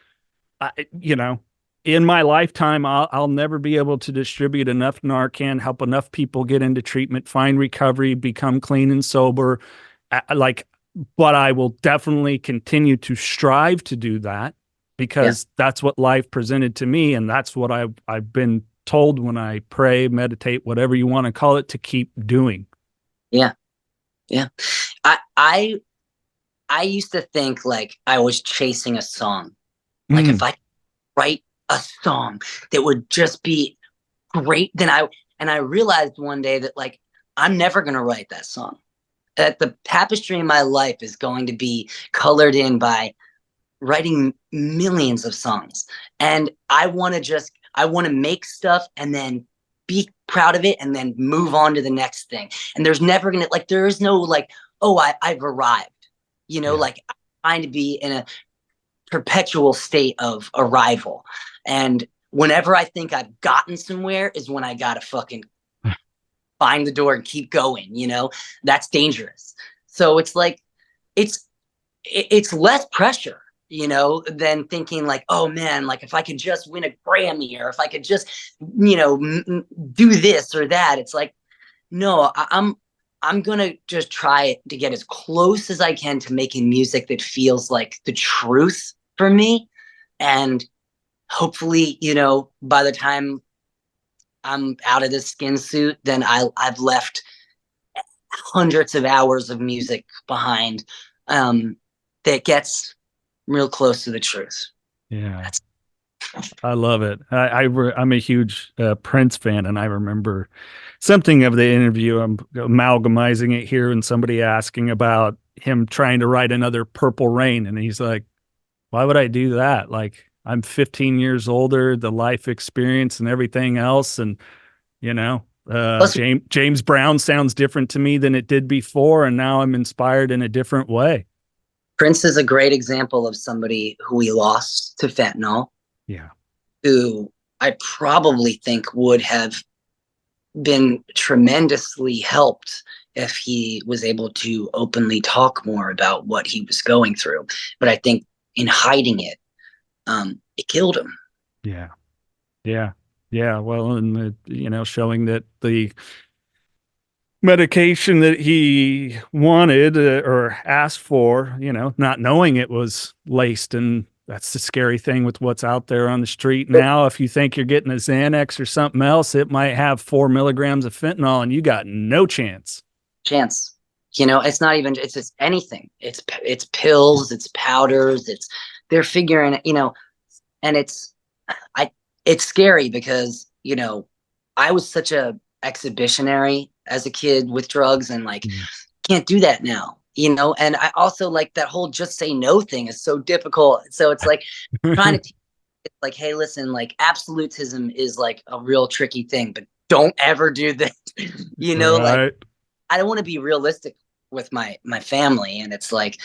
in my lifetime, I'll never be able to distribute enough Narcan, help enough people get into treatment, find recovery, become clean and sober. But I will definitely continue to strive to do that, because that's what life presented to me. And that's what I've been told when I pray, meditate, whatever you want to call it, to keep doing. Yeah. Yeah. I used to think like I was chasing a song. Like if I write a song that would just be great, then I realized one day that like, I'm never going to write that song. That the tapestry of my life is going to be colored in by writing millions of songs. And I want to make stuff and then be proud of it and then move on to the next thing. And there's never going to, like, there is no like, oh, I've arrived, like I'm trying to be in a perpetual state of arrival. And whenever I think I've gotten somewhere is when I gotta fucking find the door and keep going, that's dangerous. So it's like, it's less pressure, than thinking like, oh man, like if I could just win a Grammy, or if I could just, do this or that. It's like, no, I'm going to just try to get as close as I can to making music that feels like the truth for me. And hopefully, by the time I'm out of this skin suit, then I've left hundreds of hours of music behind that gets real close to the truth. Yeah. I love it. I'm a huge Prince fan, and I remember something of the interview. I'm amalgamizing it here, and somebody asking about him trying to write another Purple Rain, and he's like, why would I do that? Like, I'm 15 years older, the life experience and everything else, and James Brown sounds different to me than it did before, and now I'm inspired in a different way. Prince is a great example of somebody who we lost to fentanyl. Yeah. Who I probably think would have been tremendously helped if he was able to openly talk more about what he was going through. But I think in hiding it, it killed him. Yeah. Yeah. Yeah. Well, and showing that the medication that he wanted or asked for, not knowing it was laced, and that's the scary thing with what's out there on the street now. If you think you're getting a Xanax or something else, it might have 4 milligrams of fentanyl, and you got no chance. It's not even, it's just anything. It's pills, it's powders, they're figuring, and it's scary because, I was such a exhibitionary as a kid with drugs, and like, can't do that now. And I also like that whole just say no thing is so difficult. So it's like trying to it's like, hey, listen, like absolutism is like a real tricky thing, but don't ever do this. Right. Like I don't want to be realistic with my family. And it's like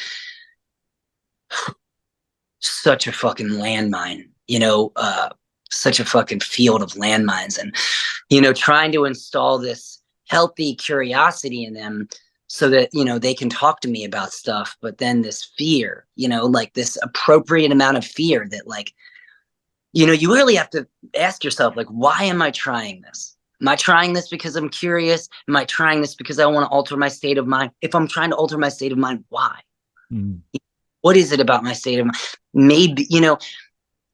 such a fucking landmine, such a fucking field of landmines, and, trying to install this healthy curiosity in them so that, they can talk to me about stuff. But then this fear, like this appropriate amount of fear that like, you really have to ask yourself, like, why am I trying this? Am I trying this because I'm curious? Am I trying this because I want to alter my state of mind? If I'm trying to alter my state of mind, why? What is it about my state of mind? Maybe,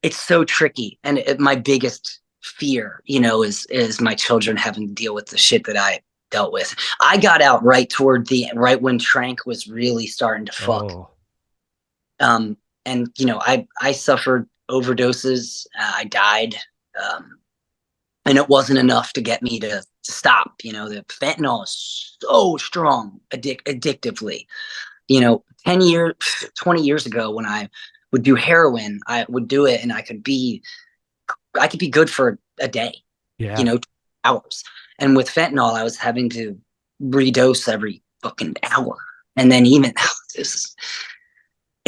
it's so tricky. And my biggest fear, is my children having to deal with the shit that I dealt with. I got out right when Trank was really starting to fuck. And I suffered overdoses. I died. And it wasn't enough to get me to stop. The fentanyl is so strong addictively. 20 years ago when I would do heroin, I would do it and I could be good for a day, 2 hours. And with fentanyl, I was having to redose every fucking hour. And then even it's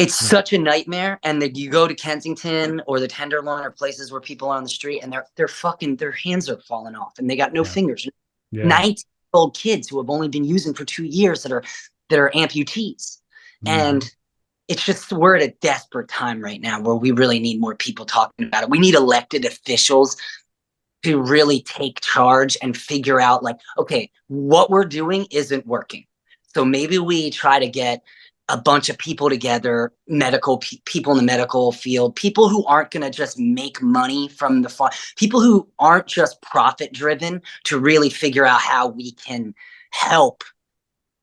such a nightmare. And then you go to Kensington or the Tenderloin or places where people are on the street and their hands are falling off and they got no fingers. 19-year-old kids who have only been using for 2 years that are amputees. And it's just, we're at a desperate time right now where we really need more people talking about it. We need elected officials to really take charge and figure out, like, okay, what we're doing isn't working. So maybe we try to get a bunch of people together, people in the medical field, people who aren't going to just make money from the farm, people who aren't just profit driven, to really figure out how we can help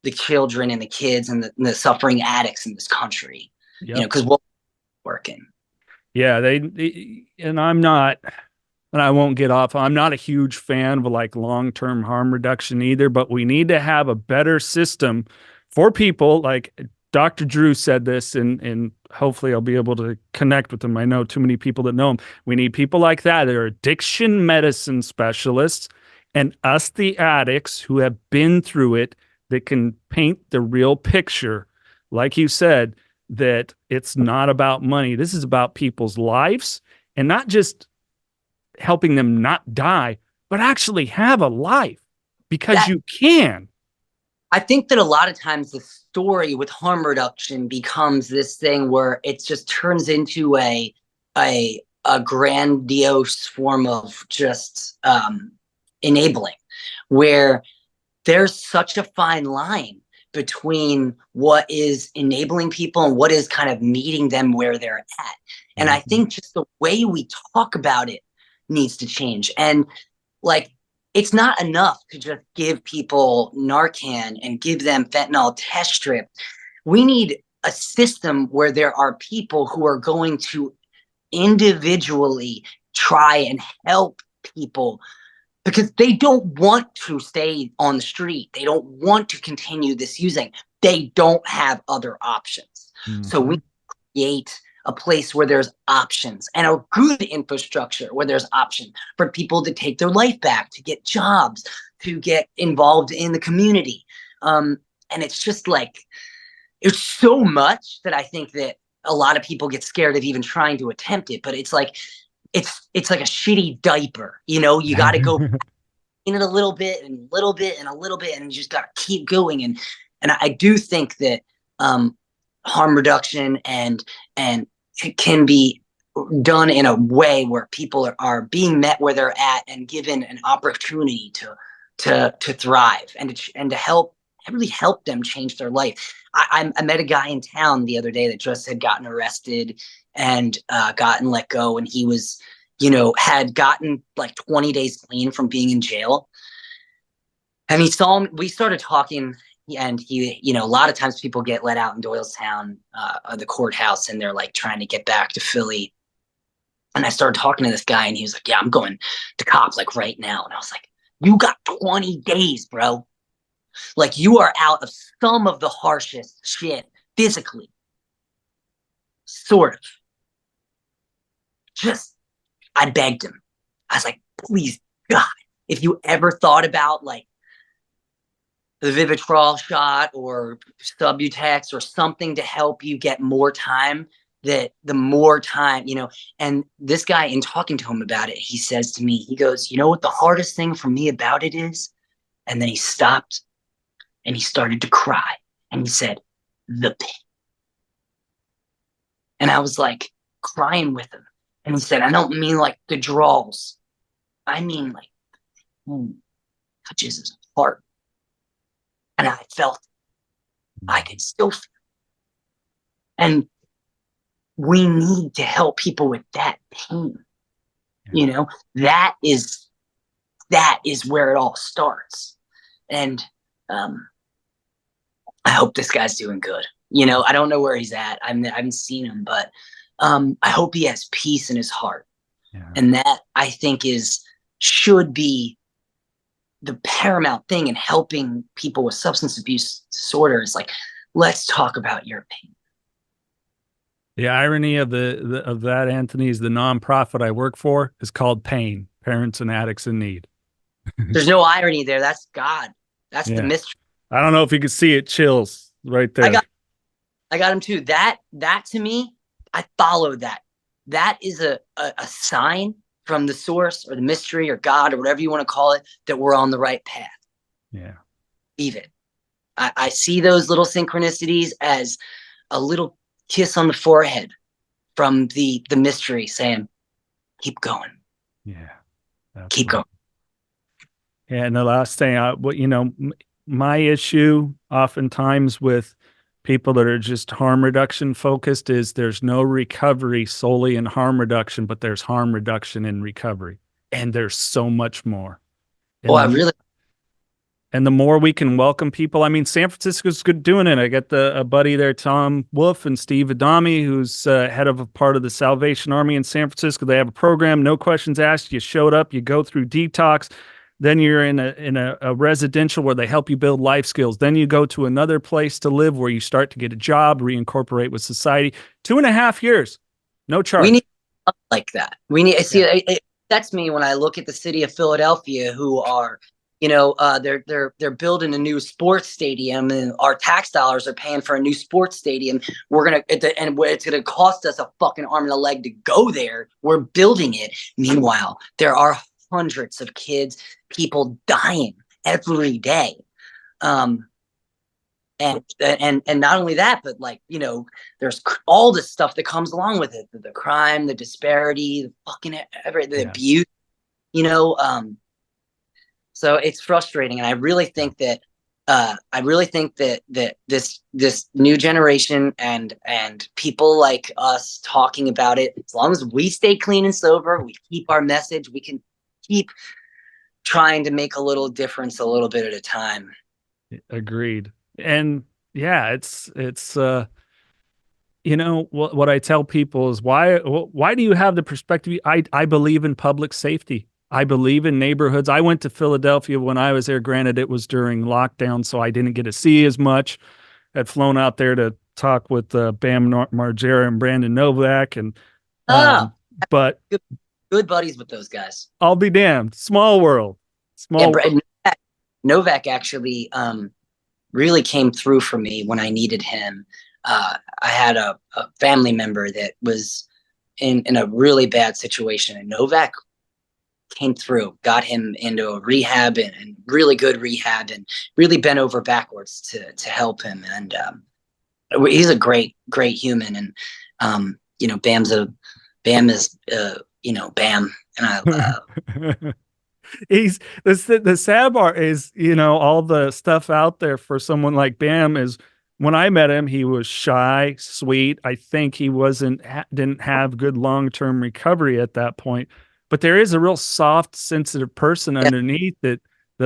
the children and the kids and the suffering addicts in this country. Yep. You know, because we're working. Yeah, and I'm not, and I won't get off. I'm not a huge fan of like long-term harm reduction either, but we need to have a better system for people. Like Dr. Drew said this, and hopefully I'll be able to connect with him. I know too many people that know him. We need people like that. They're addiction medicine specialists, and us, the addicts who have been through it, that can paint the real picture. Like you said, that it's not about money. This is about people's lives, and not just helping them not die, but actually have a life, because you can. I think that a lot of times the story with harm reduction becomes this thing where it just turns into a grandiose form of just enabling, where there's such a fine line between what is enabling people and what is kind of meeting them where they're at. And I think just the way we talk about it needs to change. And like, it's not enough to just give people Narcan and give them fentanyl test strip. We need a system where there are people who are going to individually try and help people, because they don't want to stay on the street. They don't want to continue this using. They don't have other options. So we create a place where there's options, and a good infrastructure where there's option for people to take their life back, to get jobs, to get involved in the community. And it's just like, it's so much that I think that a lot of people get scared of even trying to attempt it. But it's like, it's like a shitty diaper, you know. You got to go in it a little bit and a little bit and a little bit, and you just got to keep going. And I do think that harm reduction and it can be done in a way where people are being met where they're at and given an opportunity to thrive and to help, really help them change their life. I met a guy in town the other day that just had gotten arrested and gotten let go, and he was, you know, had gotten like 20 days clean from being in jail. And he saw me, we started talking, and he, you know, a lot of times people get let out in Doylestown, the courthouse, and they're like trying to get back to Philly. And I started talking to this guy, and he was like, yeah, I'm going to cops like right now. And I was like, you got 20 days, bro. Like, you are out of some of the harshest shit physically. Sort of. Just, I begged him. I was like, please, God, if you ever thought about like the Vivitrol shot or Subutex or something to help you get more time, that the more time, you know. And this guy, in talking to him about it, he says to me, he goes, you know what the hardest thing for me about it is? And then he stopped and he started to cry. And he said, the pain. And I was like crying with him. And he said, I don't mean like the draws. I mean like touches his heart. And I felt I could still feel. And we need to help people with that pain. You know, that is where it all starts. And I hope this guy's doing good. You know, I don't know where he's at. I haven't seen him, but I hope he has peace in his heart. Yeah. And that, I think, should be the paramount thing in helping people with substance abuse disorder. Is like, let's talk about your pain. The irony of that, Anthony, is the nonprofit I work for is called PAIN, Parents and Addicts in Need. There's no irony there. That's God. That's the mystery. I don't know if you could see it. Chills right there. I got him too. That to me, I followed that. That is a sign from the source or the mystery or God or whatever you want to call it, that we're on the right path. Yeah. Even. I see those little synchronicities as a little kiss on the forehead from the mystery saying, keep going. Yeah. Keep going. Yeah. And the last thing, my issue oftentimes with people that are just harm reduction focused is there's no recovery solely in harm reduction, but there's harm reduction in recovery. And there's so much more. And the more we can welcome people, I mean, San Francisco's good doing it. I got a buddy there, Tom Wolf and Steve Adami, who's head of a part of the Salvation Army in San Francisco. They have a program, no questions asked. You showed up, you go through detox. Then you're in a residential where they help you build life skills. Then you go to another place to live where you start to get a job, reincorporate with society. 2.5 years, no charge. We need like that. We need. That's me when I look at the city of Philadelphia, who are, they're building a new sports stadium, and our tax dollars are paying for a new sports stadium. It's gonna cost us a fucking arm and a leg to go there. We're building it. Meanwhile, there are hundreds of kids, people dying every day. And not only that, but there's all this stuff that comes along with it, the crime, the disparity, the fucking the abuse, so it's frustrating. And I really think that this new generation and people like us talking about it, as long as we stay clean and sober, we keep our message, we can keep trying to make a little difference a little bit at a time. Agreed. And yeah, it's what I tell people is why do you have the perspective? I believe in public safety. I believe in neighborhoods. I went to Philadelphia when I was there. Granted, it was during lockdown, so I didn't get to see as much. I'd flown out there to talk with Bam Margera and Brandon Novak, and but good buddies with those guys. I'll be damned. Small world. Novak actually really came through for me when I needed him. I had a family member that was in a really bad situation, and Novak came through, got him into a rehab and really good rehab, and really bent over backwards to help him. And he's a great human. And Bam is Bam, and I. He's the sad part is, all the stuff out there for someone like Bam is, when I met him, he was shy, sweet. I think he didn't have good long-term recovery at that point, but there is a real soft, sensitive person underneath that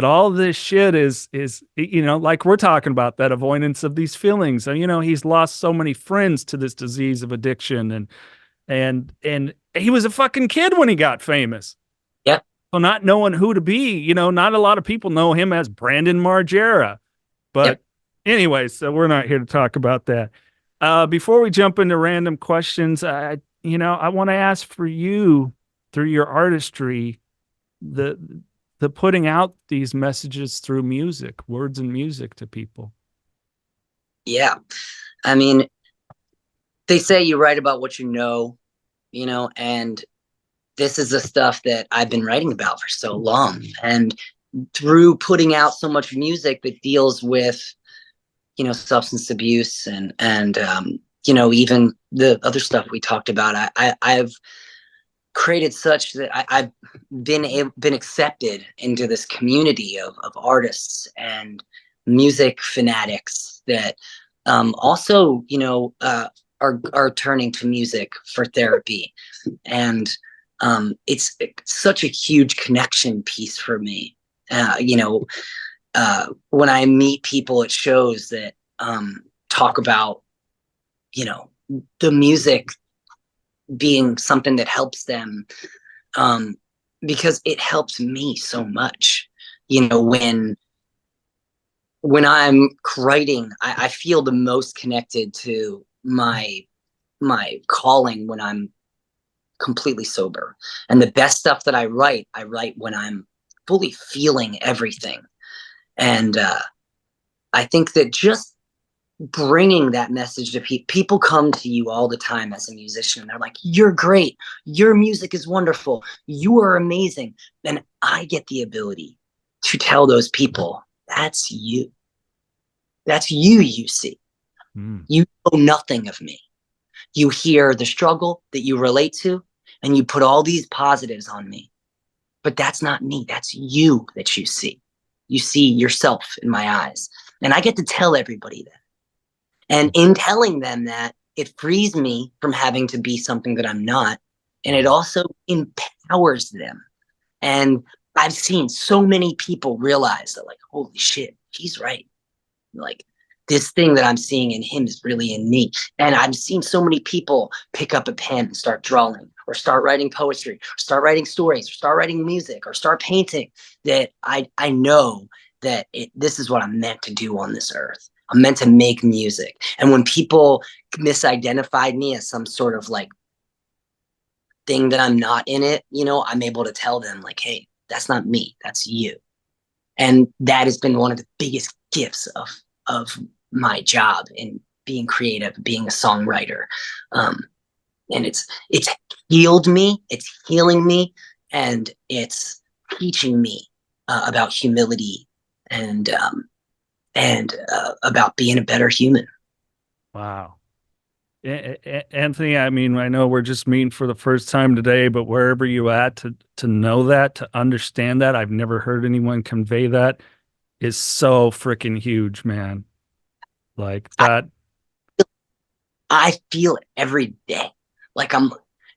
all this shit is, like we're talking about, that avoidance of these feelings. And, he's lost so many friends to this disease of addiction, and he was a fucking kid when he got famous. Yeah. So not knowing who to be, not a lot of people know him as Brandon Margera. But anyway, so we're not here to talk about that. Before we jump into random questions, I want to ask for you, through your artistry, the putting out these messages through music, words and music to people. Yeah. I mean, they say you write about what you know, and this is the stuff that I've been writing about for so long. And through putting out so much music that deals with, substance abuse and even the other stuff we talked about, I've created such that I've been accepted into this community of artists and music fanatics that also, are turning to music for therapy. And it's such a huge connection piece for me. When I meet people at shows that talk about, the music being something that helps them, because it helps me so much. When I'm writing, I feel the most connected to my calling when I'm completely sober. And the best stuff that I write when I'm fully feeling everything. And I think that just bringing that message to people come to you all the time as a musician, and they're like, you're great, your music is wonderful, you are amazing. And I get the ability to tell those people, that's you, you see. You know nothing of me, you hear the struggle that you relate to, and you put all these positives on me. But that's not me. That's you that you see. You see yourself in my eyes. And I get to tell everybody that. And in telling them that, it frees me from having to be something that I'm not. And it also empowers them. And I've seen so many people realize that, like, holy shit, he's right. Like, this thing that I'm seeing in him is really in me. And I've seen so many people pick up a pen and start drawing, or start writing poetry, or start writing stories, or start writing music, or start painting, that I know that this is what I'm meant to do on this earth. I'm meant to make music. And when people misidentified me as some sort of like thing that I'm not in it, you know, I'm able to tell them, like, hey, that's not me, that's you. And that has been one of the biggest gifts of my job in being creative, being a songwriter. And it's healed me, it's healing me, and it's teaching me about humility and about being a better human. Wow. Anthony, I mean, I know we're just meeting for the first time today, but wherever you at, to know that, to understand that, I've never heard anyone convey that, is so freaking huge, man. Like that. I feel it every day. Like,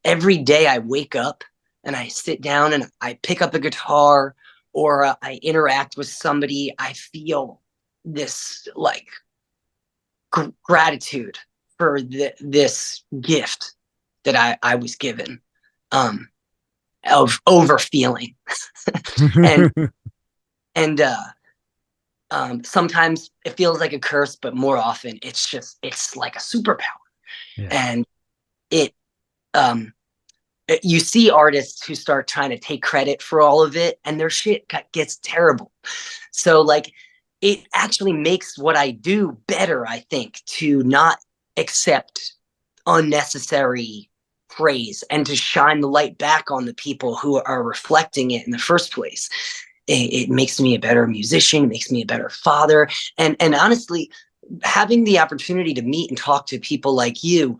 every day I wake up and I sit down and I pick up a guitar, or I interact with somebody, I feel this like gratitude for this gift that I was given, of over feeling. and sometimes it feels like a curse, but more often it's like a superpower. Yeah. And you see artists who start trying to take credit for all of it, and their shit gets terrible. So like, it actually makes what I do better, I think, to not accept unnecessary praise and to shine the light back on the people who are reflecting it in the first place. It makes me a better musician, it makes me a better father. And honestly, having the opportunity to meet and talk to people like you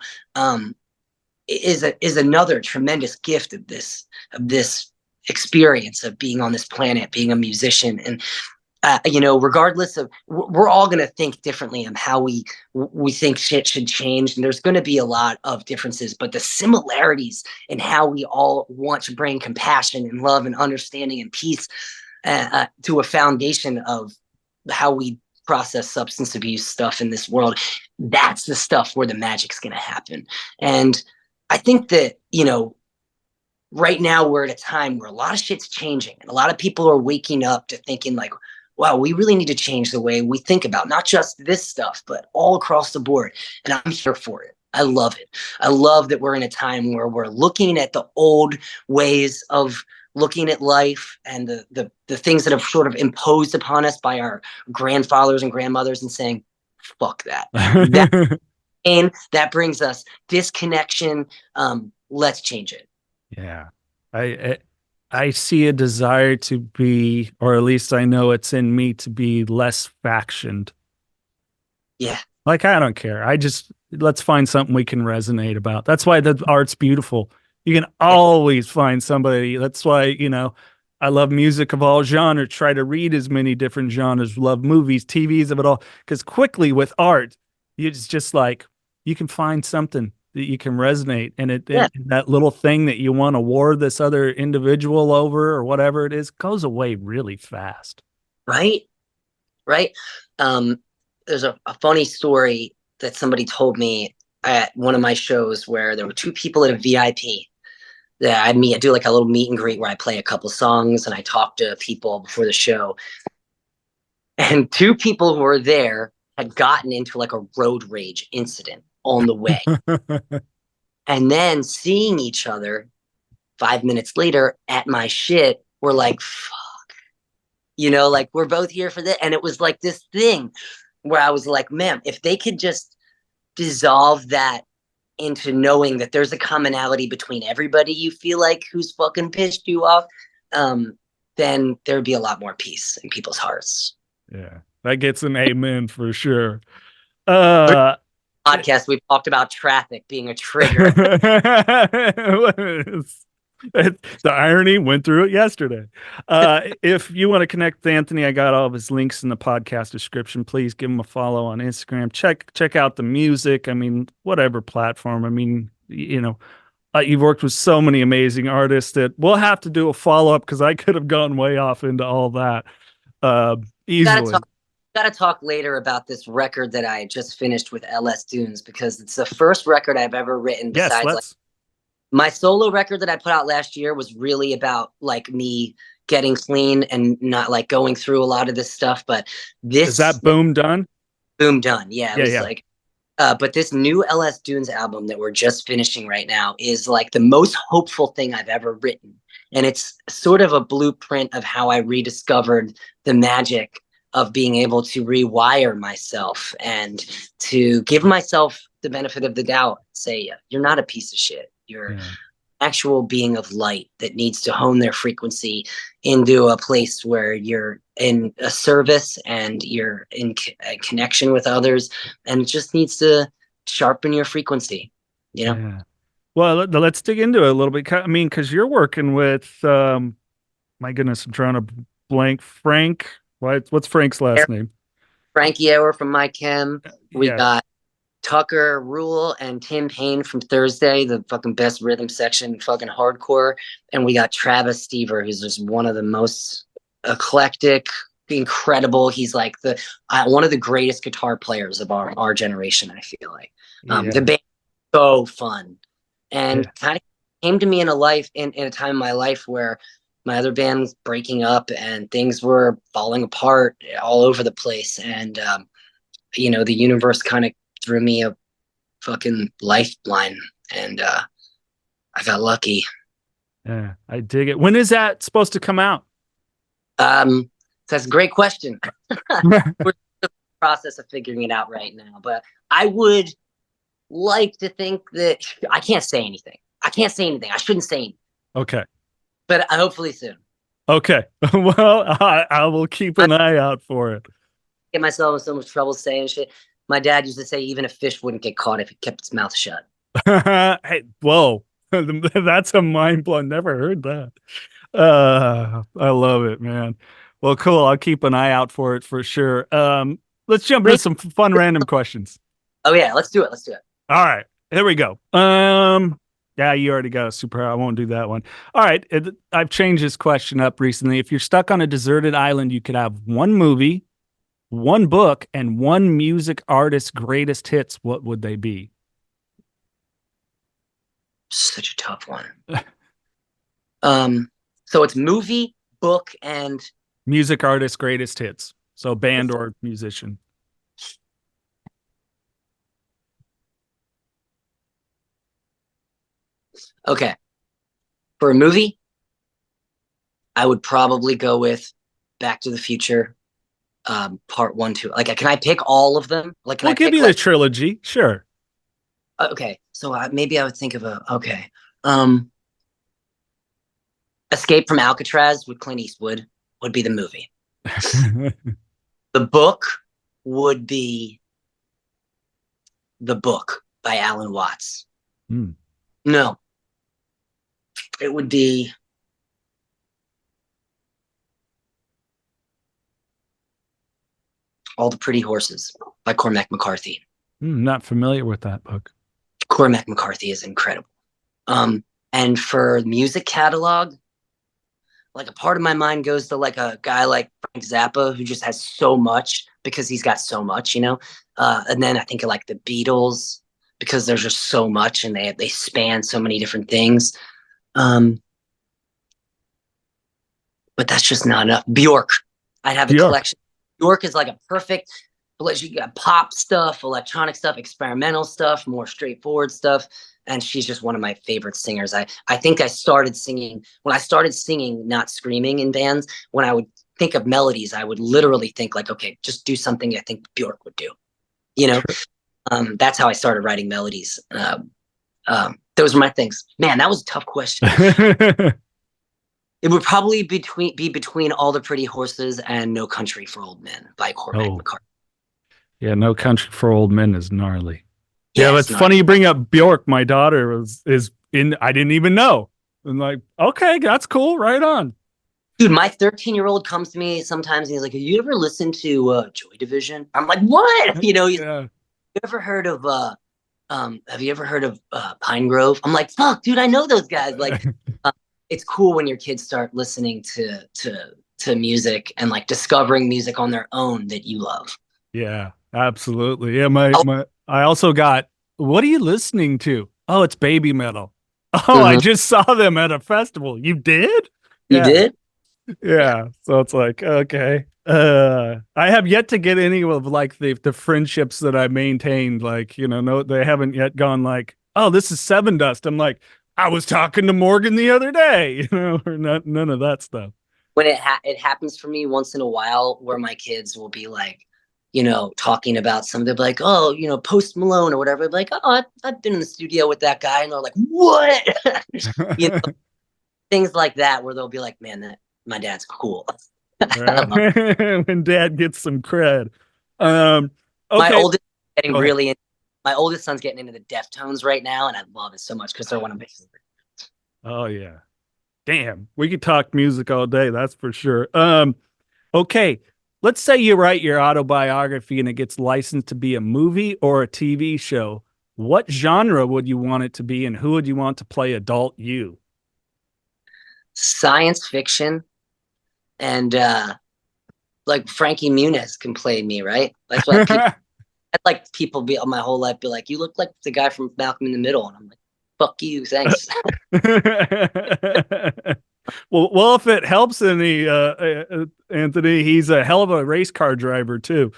is another tremendous gift of this experience of being on this planet, being a musician. And you know, regardless of, we're all going to think differently on how we think shit should change. And there's going to be a lot of differences, but the similarities in how we all want to bring compassion and love and understanding and peace to a foundation of how we process substance abuse stuff in this world, that's the stuff where the magic's going to happen. And I think that, you know, right now we're at a time where a lot of shit's changing, and a lot of people are waking up to thinking like, wow, we really need to change the way we think about not just this stuff, but all across the board. And I'm here for it. I love it. I love that we're in a time where we're looking at the old ways of looking at life and the things that have sort of imposed upon us by our grandfathers and grandmothers, and saying, fuck that. And that brings us disconnection. Let's change it. Yeah. I see a desire to be, or at least I know it's in me, to be less factioned. Yeah. Like, I don't care. Let's find something we can resonate about. That's why the art's beautiful. You can always find somebody. That's why, you know, I love music of all genres, try to read as many different genres, love movies, TVs of it all. Because quickly with art, it's just like, you can find something that you can resonate, and that little thing that you want to war this other individual over or whatever it is goes away really fast. Right. There's a funny story that somebody told me at one of my shows, where there were two people at a VIP that I do like a little meet and greet where I play a couple songs and I talk to people before the show. And two people who were there had gotten into like a road rage incident on the way. And then seeing each other 5 minutes later at my shit, we're like, fuck, you know, like, we're both here for that. And it was like this thing where I was like, man, if they could just dissolve that into knowing that there's a commonality between everybody you feel like who's fucking pissed you off, then there'd be a lot more peace in people's hearts. Yeah, that gets an amen for sure. podcast, we've talked about traffic being a trigger. The irony went through it yesterday. If you want to connect with Anthony, I got all of his links in the podcast description. Please give him a follow on Instagram. Check out the music. I mean, whatever platform. I mean, you've worked with so many amazing artists that we'll have to do a follow-up because I could have gone way off into all that easily. Gotta talk later about this record that I just finished with LS Dunes, because it's the first record I've ever written besides my solo record that I put out last year was really about like me getting clean and not like going through a lot of this stuff. But this is that Boom Done? Boom Done. Yeah. It was like, but this new LS Dunes album that we're just finishing right now is like the most hopeful thing I've ever written. And it's sort of a blueprint of how I rediscovered the magic of being able to rewire myself and to give myself the benefit of the doubt. Say, you're not a piece of shit. You're an actual being of light that needs to hone their frequency into a place where you're in a service and you're in a connection with others, and it just needs to sharpen your frequency, Yeah. Well, let's dig into it a little bit. I mean, because you're working with, my goodness, I'm trying to blank. Frank. What's Frank's last name? Frankie Ewer from My Chem. We got Tucker Rule and Tim Payne from Thursday, the fucking best rhythm section, fucking hardcore. And we got Travis Stever, who's just one of the most eclectic, incredible. He's like one of the greatest guitar players of our generation, I feel like. The band is so fun. And kind of came to me in a time in my life where my other band was breaking up and things were falling apart all over the place. And, the universe kind of threw me a fucking lifeline, and I got lucky. Yeah, I dig it. When is that supposed to come out? That's a great question. We're in the process of figuring it out right now, but I would like to think that I can't say anything. I shouldn't say anything. Okay. But hopefully soon. Okay. Well, I will keep an eye out for it. Get myself in so much trouble saying shit. My dad used to say even a fish wouldn't get caught if it kept its mouth shut. Hey, whoa. That's a mind blow. Never heard that. I love it, man. Well, cool. I'll keep an eye out for it for sure. Let's jump into some fun random questions. Oh yeah, let's do it. All right. Here we go. Yeah, you already got a super. I won't do that one. All right. I've changed this question up recently. If you're stuck on a deserted island, you could have one movie, one book, and one music artist's greatest hits. What would they be? Such a tough one. So it's movie, book, and music artist's greatest hits. So band or musician. Okay. For a movie, I would probably go with Back to the Future, part 1, 2. Like, can I pick all of them? Like, We'll give you the trilogy. Sure. Okay. So maybe I would think of Escape from Alcatraz with Clint Eastwood would be the movie. The book would be The Book by Alan Watts. No. It would be All the Pretty Horses by Cormac McCarthy. Not familiar with that book. Cormac McCarthy is incredible. And for music catalog, like a part of my mind goes to like a guy like Frank Zappa, who just has so much because he's got so much, and then I think of like the Beatles, because there's just so much and they span so many different things. But that's just not enough. Bjork. I'd have a collection. Bjork is like a perfect, you got pop stuff, electronic stuff, experimental stuff, more straightforward stuff. And she's just one of my favorite singers. I think I started singing, not screaming in bands, when I would think of melodies, I would literally think like, okay, just do something I think Bjork would do. That's how I started writing melodies. Those were my things. Man, that was a tough question. It would probably be between All the Pretty Horses and No Country for Old Men by Cormac McCarthy. Yeah, No Country for Old Men is gnarly. Yeah, Yeah, it's funny you bring up Bjork. My daughter is in. I didn't even know. I'm like, okay, that's cool. Right on. Dude, my 13-year-old comes to me sometimes and he's like, have you ever listened to Joy Division? I'm like, what? You know, Yeah. you ever heard of have you ever heard of Pine Grove? I'm like, fuck, dude, I know those guys. Like, it's cool when your kids start listening to music and like discovering music on their own that you love. Yeah, absolutely. Yeah, my I also got, what are you listening to? Oh, it's baby metal. Oh, I Mhm. just saw them at a festival. You did? You Yeah. did? Yeah. Yeah. So it's like, okay. I have yet to get any of like the friendships that I maintained. Like, no, they haven't yet gone like, oh, this is Seven Dust. I'm like, I was talking to Morgan the other day, or none of that stuff. When it happens for me once in a while where my kids will be like, talking about something, they'll be like, oh, Post Malone or whatever. I'll be like, oh, I've been in the studio with that guy. And they're like, what? you know, things like that where they'll be like, man, my dad's cool. When dad gets some cred. My Okay. oldest getting Go ahead. really my oldest son's getting into the Deftones right now, and I love it so much because they're one of my favorite. Oh yeah. Damn. We could talk music all day, that's for sure. Okay. Let's say you write your autobiography and it gets licensed to be a movie or a TV show. What genre would you want it to be, and who would you want to play adult you? Science fiction, and like Frankie Muniz can play me, right? That's what people be my whole life be like, you look like the guy from Malcolm in the Middle, and I'm like, fuck you, thanks. Well, if it helps any, Anthony, he's a hell of a race car driver too.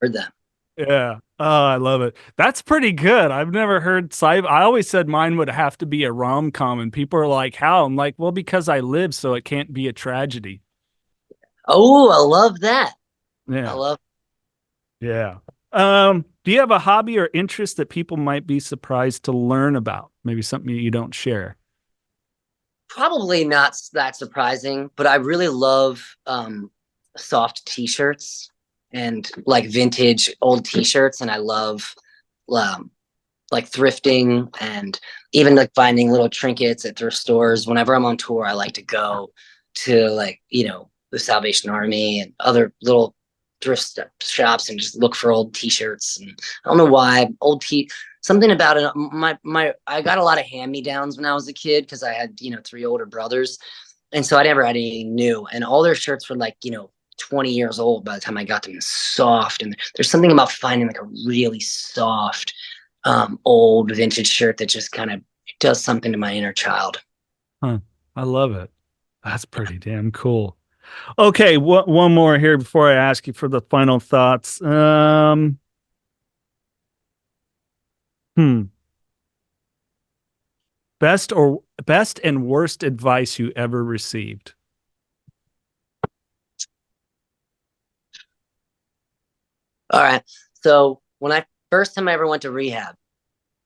Heard that. Yeah. Oh, I love it. That's pretty good. I've never heard I always said mine would have to be a rom-com, and people are like, how? I'm like, well, because I live, so it can't be a tragedy. Oh, I love that. I Yeah. love. Yeah. Do you have a hobby or interest that people might be surprised to learn about? Maybe something you don't share. Probably not that surprising, but I really love soft t-shirts and like vintage old t-shirts, and I love like thrifting and even like finding little trinkets at thrift stores. Whenever I'm on tour, I like to go to like, the Salvation Army and other little thrift shops and just look for old t-shirts. And I don't know why something about it. I got a lot of hand-me-downs when I was a kid because I had, 3 older brothers. And so I never had anything new. And all their shirts were like, 20 years old by the time I got them, soft. And there's something about finding like a really soft, old vintage shirt that just kind of does something to my inner child. Huh. I love it. That's pretty damn cool. Okay, one more here before I ask you for the final thoughts. Best and worst advice you ever received? All right. So first time I ever went to rehab,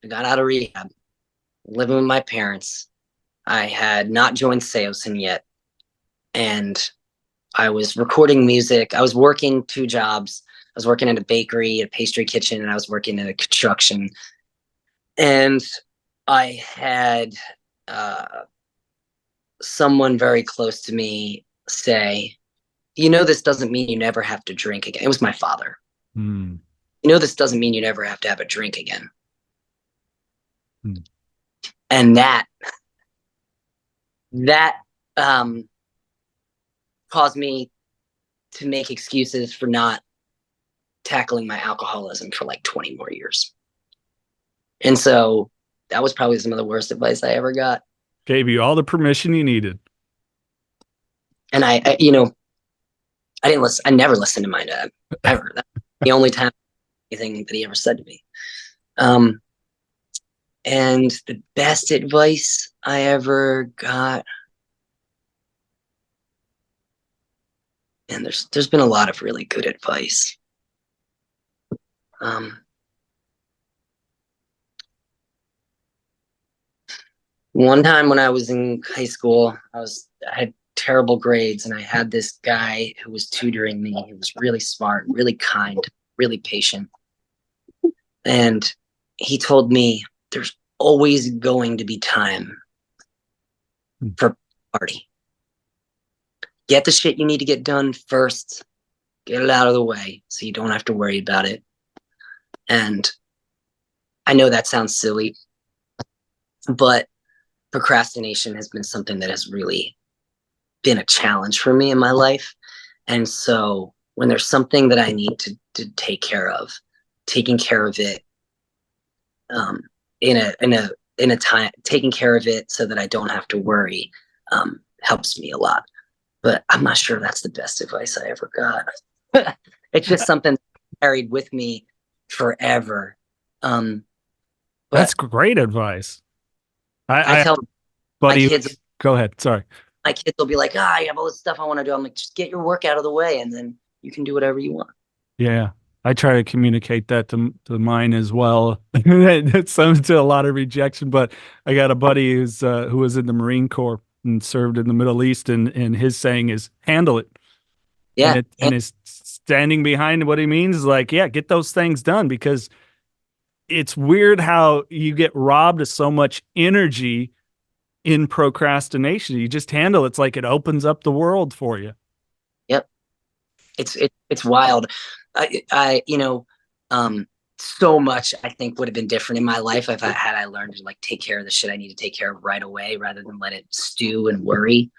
I got out of rehab, living with my parents. I had not joined Saosin yet. And I was recording music. I was working 2 jobs. I was working at a bakery, a pastry kitchen, and I was working in a construction. And I had someone very close to me say, this doesn't mean you never have to drink again. It was my father. This doesn't mean you never have to have a drink again. And that caused me to make excuses for not tackling my alcoholism for like 20 more years. And so that was probably some of the worst advice I ever got. Gave you all the permission you needed. And I didn't listen. I never listened to my dad ever. That's the only time anything that he ever said to me. And the best advice I ever got, and there's been a lot of really good advice. One time when I was in high school, I had terrible grades, and I had this guy who was tutoring me. He was really smart, really kind, really patient. And he told me there's always going to be time for party. Get the shit you need to get done first. Get it out of the way so you don't have to worry about it. And I know that sounds silly, but procrastination has been something that has really been a challenge for me in my life. And so when there's something that I need to take care of, taking care of it in a time, taking care of it so that I don't have to worry, helps me a lot. But I'm not sure that's the best advice I ever got. It's just something that carried with me forever. That's great advice. I tell buddy, my kids, go ahead. Sorry. my kids will be like, I have all this stuff I want to do. I'm like, just get your work out of the way and then you can do whatever you want. Yeah. I try to communicate that to mine as well. It's to a lot of rejection, but I got a buddy who was in the Marine Corps and served in the Middle East, and his saying is handle it. Yeah. And his standing behind what he means is like, yeah, get those things done, because it's weird how you get robbed of so much energy in procrastination. You just handle it. It's like it opens up the world for you. Yep. It's wild. So much I think would have been different in my life if I learned to like take care of the shit I need to take care of right away rather than let it stew and worry.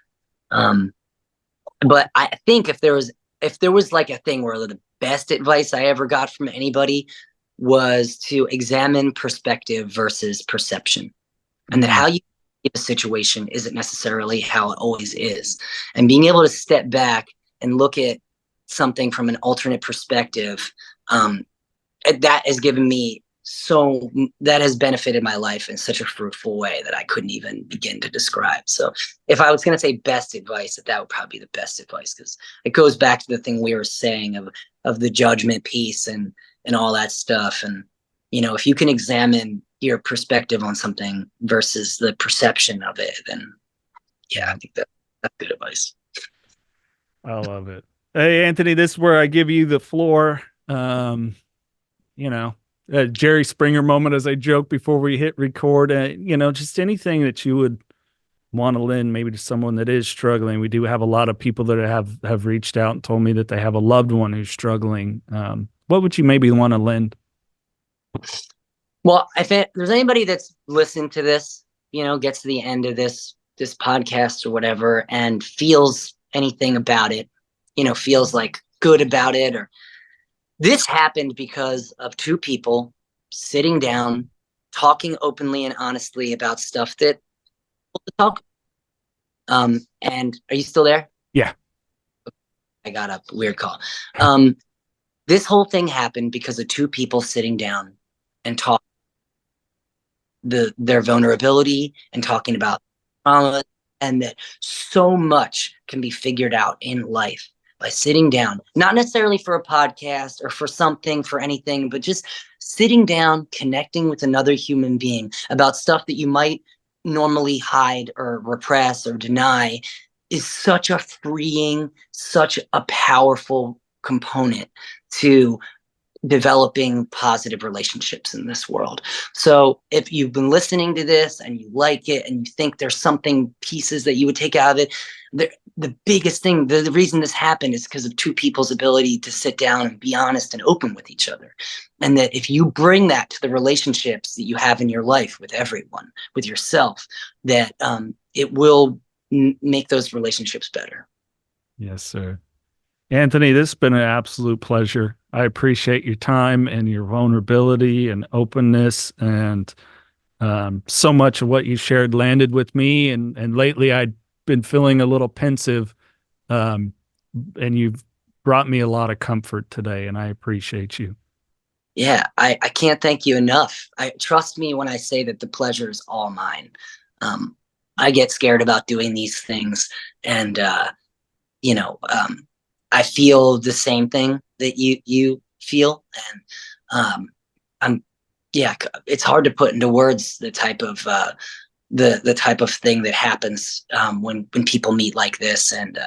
But I think if there was like a thing where the best advice I ever got from anybody was to examine perspective versus perception, and that how you see a situation isn't necessarily how it always is, and being able to step back and look at something from an alternate perspective, that has given me that has benefited my life in such a fruitful way that I couldn't even begin to describe. So if I was going to say best advice, that would probably be the best advice, because it goes back to the thing we were saying of the judgment piece and all that stuff. And, if you can examine your perspective on something versus the perception of it, then yeah, I think that's good advice. I love it. Hey, Anthony, this is where I give you the floor. Jerry Springer moment, as I joked before we hit record, just anything that you would want to lend maybe to someone that is struggling. We do have a lot of people that have reached out and told me that they have a loved one who's struggling. What would you maybe want to lend? Well, if there's anybody that's listened to this, gets to the end of this podcast or whatever and feels anything about it, feels like good about it, or this happened because of two people sitting down, talking openly and honestly about stuff that talk. And are you still there? Yeah. I got a weird call. This whole thing happened because of two people sitting down and talking their vulnerability and talking about trauma, and that so much can be figured out in life by sitting down, not necessarily for a podcast or for anything, but just sitting down, connecting with another human being about stuff that you might normally hide or repress or deny is such a freeing, such a powerful component to developing positive relationships in this world. So if you've been listening to this and you like it and you think there's something, pieces that you would take out of it, the biggest thing, the reason this happened is because of two people's ability to sit down and be honest and open with each other. And that if you bring that to the relationships that you have in your life with everyone, with yourself, that it will make those relationships better. Yes, sir. Anthony, this has been an absolute pleasure. I appreciate your time and your vulnerability and openness, and so much of what you shared landed with me. And lately I'd been feeling a little pensive, and you've brought me a lot of comfort today, and I appreciate you. Yeah, I can't thank you enough. Trust me when I say that the pleasure is all mine. I get scared about doing these things, and I feel the same thing that you feel, and it's hard to put into words the type of the type of thing that happens when people meet like this. And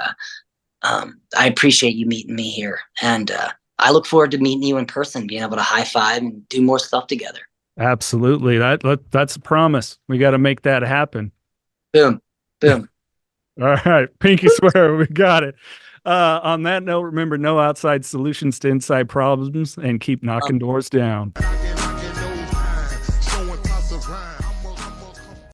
I appreciate you meeting me here, and I look forward to meeting you in person, being able to high five and do more stuff together. Absolutely. That's a promise. We got to make that happen. Boom. Boom. All right. Pinky swear. We got it. On that note, remember, no outside solutions to inside problems, and keep knocking doors down.